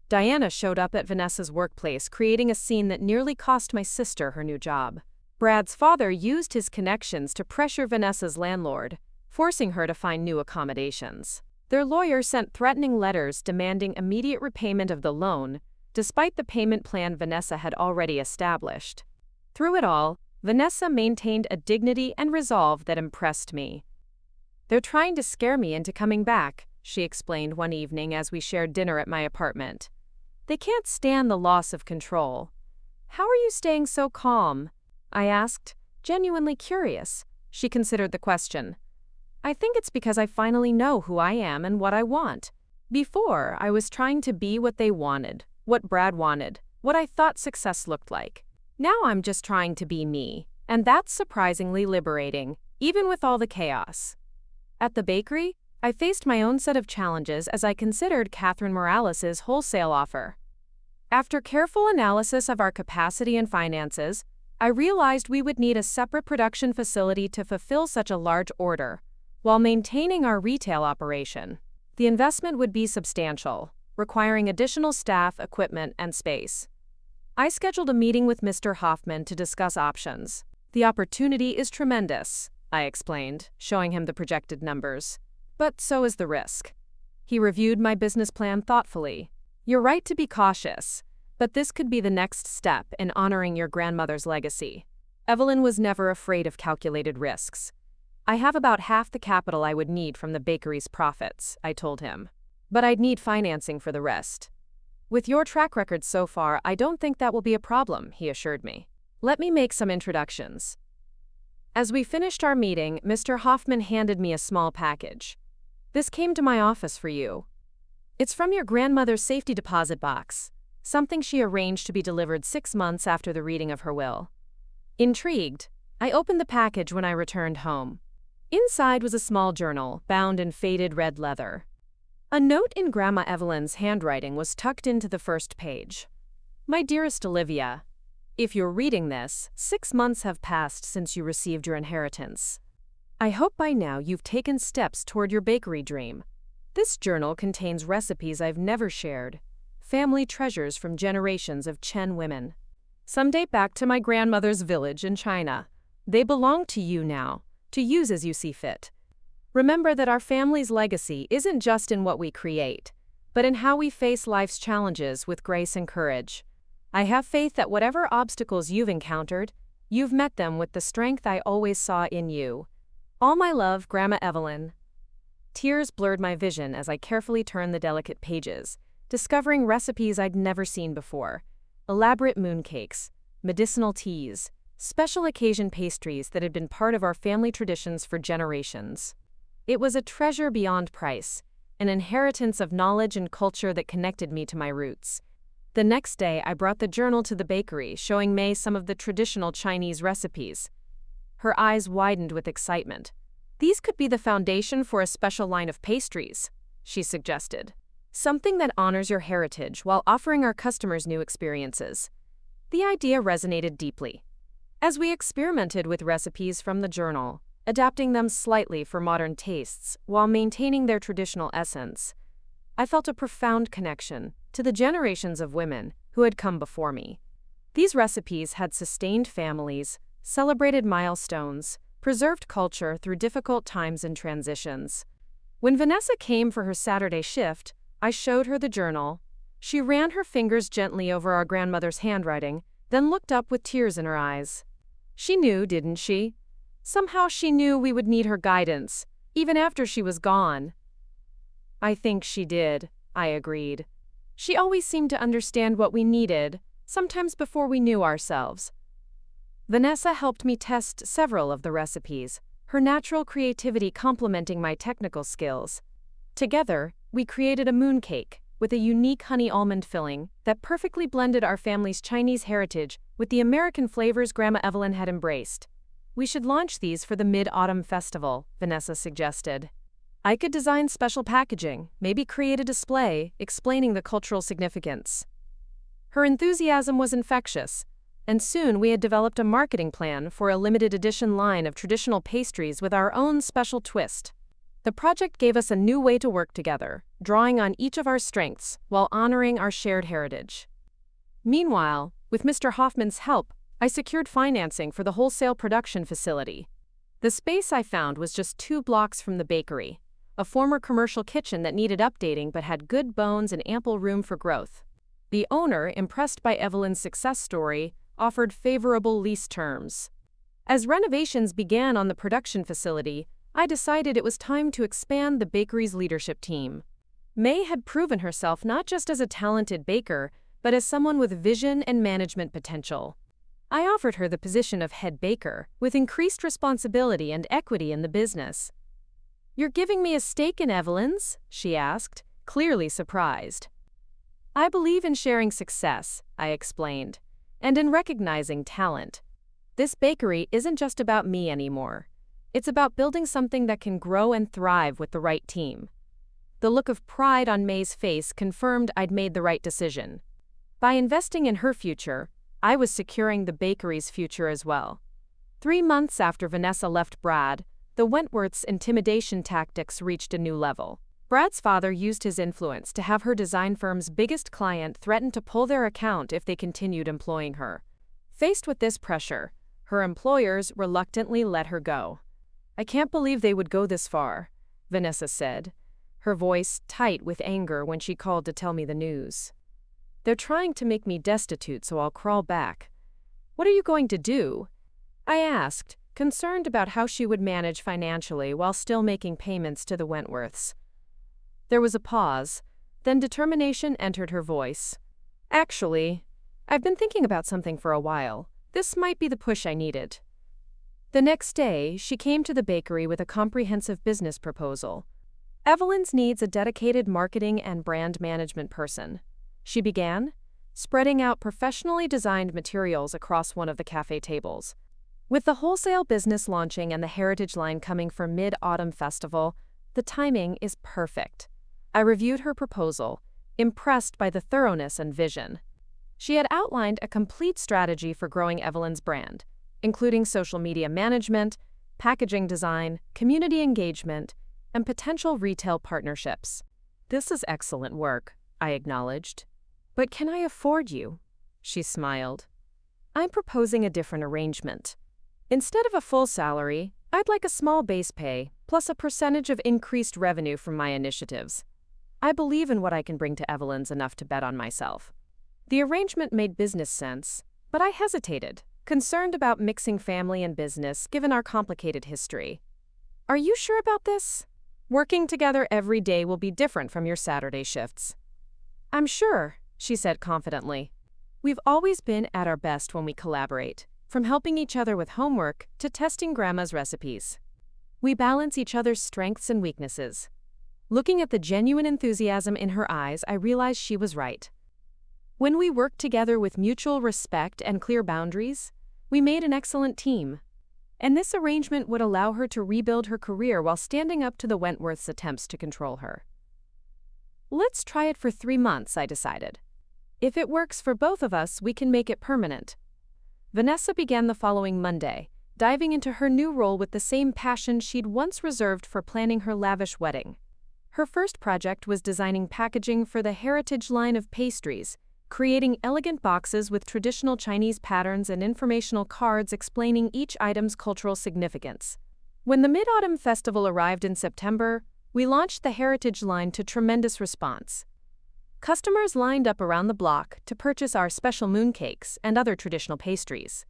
[SPEAKER 1] Diana showed up at Vanessa's workplace, creating a scene that nearly cost my sister her new job. Brad's father used his connections to pressure Vanessa's landlord, forcing her to find new accommodations. Their lawyer sent threatening letters demanding immediate repayment of the loan, despite the payment plan Vanessa had already established. Through it all, Vanessa maintained a dignity and resolve that impressed me. "They're trying to scare me into coming back," she explained one evening as we shared dinner at my apartment. "They can't stand the loss of control." "How are you staying so calm?" I asked, genuinely curious. She considered the question. "I think it's because I finally know who I am and what I want. Before, I was trying to be what they wanted, what Brad wanted, what I thought success looked like. Now I'm just trying to be me, and that's surprisingly liberating, even with all the chaos." At the bakery, I faced my own set of challenges as I considered Catherine Morales's wholesale offer. After careful analysis of our capacity and finances, I realized we would need a separate production facility to fulfill such a large order, while maintaining our retail operation. The investment would be substantial, requiring additional staff, equipment, and space. I scheduled a meeting with Mr. Hoffman to discuss options. "The opportunity is tremendous," I explained, showing him the projected numbers. "But so is the risk." He reviewed my business plan thoughtfully. "You're right to be cautious, but this could be the next step in honoring your grandmother's legacy." Evelyn was never afraid of calculated risks. "I have about half the capital I would need from the bakery's profits," I told him. "But I'd need financing for the rest." "With your track record so far, I don't think that will be a problem," he assured me. "Let me make some introductions." As we finished our meeting, Mr. Hoffman handed me a small package. "This came to my office for you. It's from your grandmother's safety deposit box, something she arranged to be delivered 6 months after the reading of her will." Intrigued, I opened the package when I returned home. Inside was a small journal, bound in faded red leather. A note in Grandma Evelyn's handwriting was tucked into the first page. "My dearest Olivia, if you're reading this, 6 months have passed since you received your inheritance. I hope by now you've taken steps toward your bakery dream. This journal contains recipes I've never shared, family treasures from generations of Chen women. Some date back to my grandmother's village in China. They belong to you now, to use as you see fit. Remember that our family's legacy isn't just in what we create, but in how we face life's challenges with grace and courage. I have faith that whatever obstacles you've encountered, you've met them with the strength I always saw in you. All my love, Grandma Evelyn." Tears blurred my vision as I carefully turned the delicate pages, discovering recipes I'd never seen before. Elaborate mooncakes, medicinal teas, special occasion pastries that had been part of our family traditions for generations. It was a treasure beyond price, an inheritance of knowledge and culture that connected me to my roots. The next day, I brought the journal to the bakery, showing May some of the traditional Chinese recipes. Her eyes widened with excitement. "These could be the foundation for a special line of pastries," she suggested. "Something that honors your heritage while offering our customers new experiences." The idea resonated deeply. As we experimented with recipes from the journal, adapting them slightly for modern tastes while maintaining their traditional essence, I felt a profound connection to the generations of women who had come before me. These recipes had sustained families, celebrated milestones, preserved culture through difficult times and transitions. When Vanessa came for her Saturday shift, I showed her the journal. She ran her fingers gently over our grandmother's handwriting, then looked up with tears in her eyes. She knew, didn't she? Somehow she knew we would need her guidance, even after she was gone. "I think she did," I agreed. "She always seemed to understand what we needed, sometimes before we knew ourselves." Vanessa helped me test several of the recipes, her natural creativity complementing my technical skills. Together, we created a mooncake with a unique honey almond filling that perfectly blended our family's Chinese heritage with the American flavors Grandma Evelyn had embraced. "We should launch these for the Mid-Autumn Festival," Vanessa suggested. "I could design special packaging, maybe create a display explaining the cultural significance." Her enthusiasm was infectious, and soon we had developed a marketing plan for a limited edition line of traditional pastries with our own special twist. The project gave us a new way to work together, drawing on each of our strengths while honoring our shared heritage. Meanwhile, with Mr. Hoffman's help, I secured financing for the wholesale production facility. The space I found was just 2 blocks from the bakery, a former commercial kitchen that needed updating but had good bones and ample room for growth. The owner, impressed by Evelyn's success story, offered favorable lease terms. As renovations began on the production facility, I decided it was time to expand the bakery's leadership team. May had proven herself not just as a talented baker, but as someone with vision and management potential. I offered her the position of head baker, with increased responsibility and equity in the business. "You're giving me a stake in Evelyn's?" she asked, clearly surprised. "I believe in sharing success," I explained, "and in recognizing talent. This bakery isn't just about me anymore. It's about building something that can grow and thrive with the right team." The look of pride on May's face confirmed I'd made the right decision. By investing in her future, I was securing the bakery's future as well. 3 months after Vanessa left Brad, the Wentworths' intimidation tactics reached a new level. Brad's father used his influence to have her design firm's biggest client threaten to pull their account if they continued employing her. Faced with this pressure, her employers reluctantly let her go. "I can't believe they would go this far," Vanessa said, her voice tight with anger when she called to tell me the news. "They're trying to make me destitute, so I'll crawl back." "What are you going to do?" I asked, concerned about how she would manage financially while still making payments to the Wentworths. There was a pause, then determination entered her voice. "Actually, I've been thinking about something for a while. This might be the push I needed." The next day, she came to the bakery with a comprehensive business proposal. Evelyn's needs a dedicated marketing and brand management person. She began, spreading out professionally designed materials across one of the cafe tables. With the wholesale business launching and the Heritage line coming for Mid-Autumn Festival, the timing is perfect. I reviewed her proposal, impressed by the thoroughness and vision. She had outlined a complete strategy for growing Evelyn's brand, including social media management, packaging design, community engagement, and potential retail partnerships. "This is excellent work," I acknowledged. "But can I afford you?" She smiled. "I'm proposing a different arrangement. Instead of a full salary, I'd like a small base pay, plus a percentage of increased revenue from my initiatives. I believe in what I can bring to Evelyn's enough to bet on myself." The arrangement made business sense, but I hesitated, concerned about mixing family and business given our complicated history. "Are you sure about this? Working together every day will be different from your Saturday shifts." "I'm sure," she said confidently. "We've always been at our best when we collaborate, from helping each other with homework to testing Grandma's recipes. We balance each other's strengths and weaknesses." Looking at the genuine enthusiasm in her eyes, I realized she was right. When we worked together with mutual respect and clear boundaries, we made an excellent team. And this arrangement would allow her to rebuild her career while standing up to the Wentworths' attempts to control her. "Let's try it for 3 months," I decided. "If it works for both of us, we can make it permanent." Vanessa began the following Monday, diving into her new role with the same passion she'd once reserved for planning her lavish wedding. Her first project was designing packaging for the Heritage line of pastries, creating elegant boxes with traditional Chinese patterns and informational cards explaining each item's cultural significance. When the Mid-Autumn Festival arrived in September, we launched the Heritage line to tremendous response. Customers lined up around the block to purchase our special mooncakes and other traditional pastries.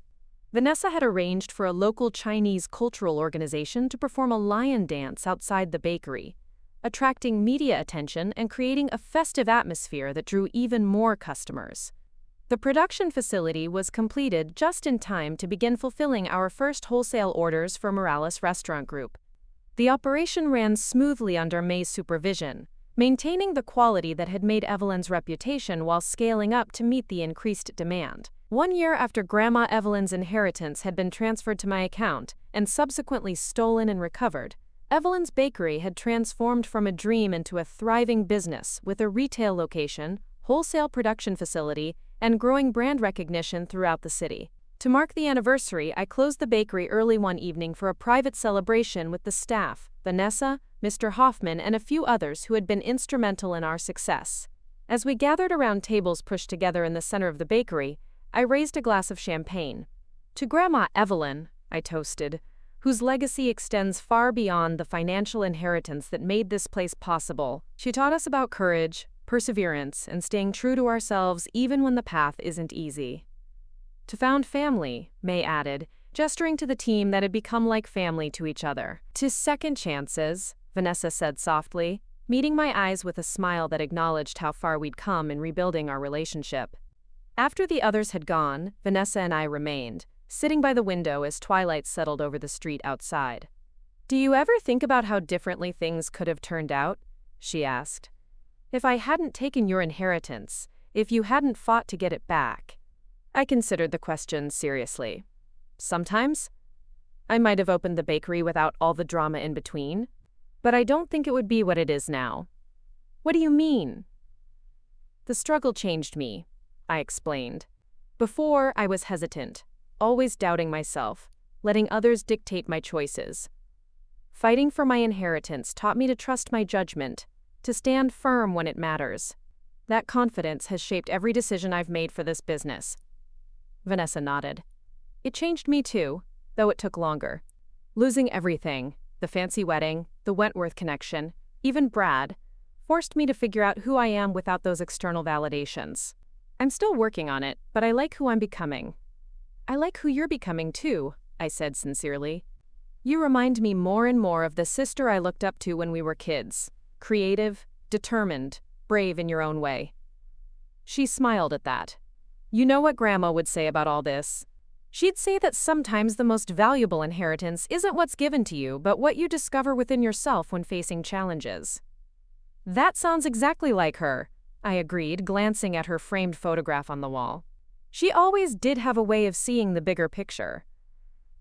[SPEAKER 1] Vanessa had arranged for a local Chinese cultural organization to perform a lion dance outside the bakery, attracting media attention and creating a festive atmosphere that drew even more customers. The production facility was completed just in time to begin fulfilling our first wholesale orders for Morales Restaurant Group. The operation ran smoothly under May's supervision, maintaining the quality that had made Evelyn's reputation while scaling up to meet the increased demand. 1 year after Grandma Evelyn's inheritance had been transferred to my account and subsequently stolen and recovered, Evelyn's Bakery had transformed from a dream into a thriving business with a retail location, wholesale production facility, and growing brand recognition throughout the city. To mark the anniversary, I closed the bakery early one evening for a private celebration with the staff, Vanessa, Mr. Hoffman, and a few others who had been instrumental in our success. As we gathered around tables pushed together in the center of the bakery, I raised a glass of champagne. "To Grandma Evelyn," I toasted, whose legacy extends far beyond the financial inheritance that made this place possible. She taught us about courage, perseverance, and staying true to ourselves even when the path isn't easy. To found family, May added, gesturing to the team that had become like family to each other. To second chances, Vanessa said softly, meeting my eyes with a smile that acknowledged how far we'd come in rebuilding our relationship. After the others had gone, Vanessa and I remained, sitting by the window as twilight settled over the street outside. "Do you ever think about how differently things could have turned out?" she asked. "If I hadn't taken your inheritance, if you hadn't fought to get it back." I considered the question seriously. Sometimes, I might have opened the bakery without all the drama in between, but I don't think it would be what it is now. "What do you mean?" "The struggle changed me," I explained. "Before, I was hesitant, always doubting myself, letting others dictate my choices. Fighting for my inheritance taught me to trust my judgment, to stand firm when it matters. That confidence has shaped every decision I've made for this business." Vanessa nodded. "It changed me too, though it took longer. Losing everything, the fancy wedding, the Wentworth connection, even Brad, forced me to figure out who I am without those external validations. I'm still working on it, but I like who I'm becoming." "I like who you're becoming too," I said sincerely. "You remind me more and more of the sister I looked up to when we were kids. Creative, determined, brave in your own way." She smiled at that. "You know what Grandma would say about all this? She'd say that sometimes the most valuable inheritance isn't what's given to you, but what you discover within yourself when facing challenges." "That sounds exactly like her," I agreed, glancing at her framed photograph on the wall. She always did have a way of seeing the bigger picture.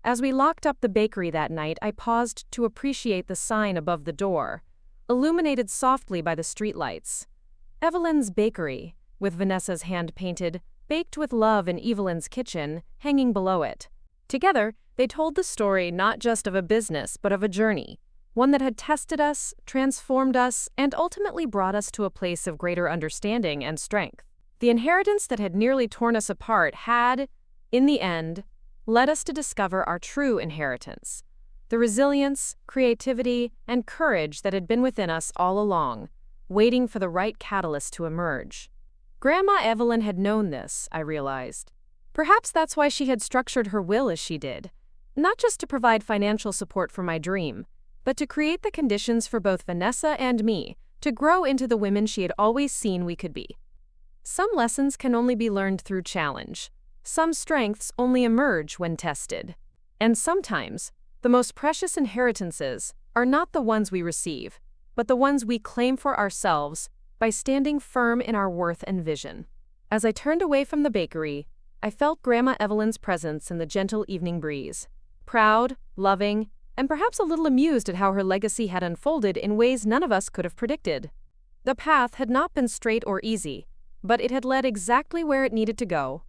[SPEAKER 1] As we locked up the bakery that night, I paused to appreciate the sign above the door, illuminated softly by the streetlights. "Evelyn's Bakery," with Vanessa's hand painted, "Baked with Love in Evelyn's Kitchen," hanging below it. Together, they told the story not just of a business, but of a journey, one that had tested us, transformed us, and ultimately brought us to a place of greater understanding and strength. The inheritance that had nearly torn us apart had, in the end, led us to discover our true inheritance, the resilience, creativity, and courage that had been within us all along, waiting for the right catalyst to emerge. Grandma Evelyn had known this, I realized. Perhaps that's why she had structured her will as she did, not just to provide financial support for my dream, but to create the conditions for both Vanessa and me to grow into the women she had always seen we could be. Some lessons can only be learned through challenge. Some strengths only emerge when tested. And sometimes, the most precious inheritances are not the ones we receive, but the ones we claim for ourselves by standing firm in our worth and vision. As I turned away from the bakery, I felt Grandma Evelyn's presence in the gentle evening breeze. Proud, loving, and perhaps a little amused at how her legacy had unfolded in ways none of us could have predicted. The path had not been straight or easy, but it had led exactly where it needed to go.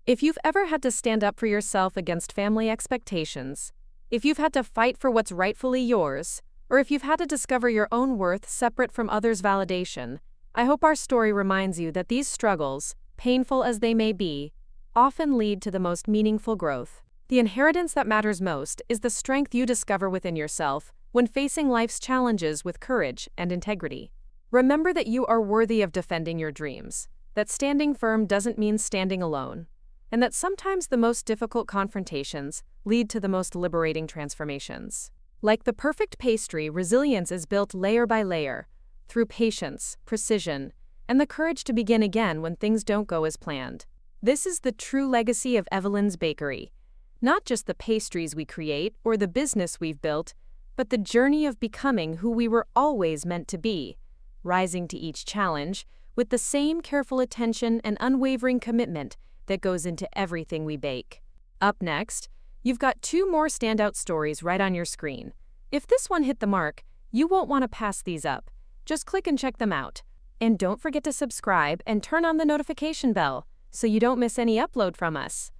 [SPEAKER 1] If you've ever had to stand up for yourself against family expectations, if you've had to fight for what's rightfully yours, or if you've had to discover your own worth separate from others' validation, I hope our story reminds you that these struggles, painful as they may be, often lead to the most meaningful growth. The inheritance that matters most is the strength you discover within yourself when facing life's challenges with courage and integrity. Remember that you are worthy of defending your dreams, that standing firm doesn't mean standing alone, and that sometimes the most difficult confrontations lead to the most liberating transformations. Like the perfect pastry, resilience is built layer by layer, through patience, precision, and the courage to begin again when things don't go as planned. This is the true legacy of Evelyn's Bakery. Not just the pastries we create or the business we've built, but the journey of becoming who we were always meant to be, rising to each challenge with the same careful attention and unwavering commitment that goes into everything we bake. Up next, you've got 2 more standout stories right on your screen. If this one hit the mark, you won't want to pass these up. Just click and check them out. And don't forget to subscribe and turn on the notification bell so you don't miss any upload from us.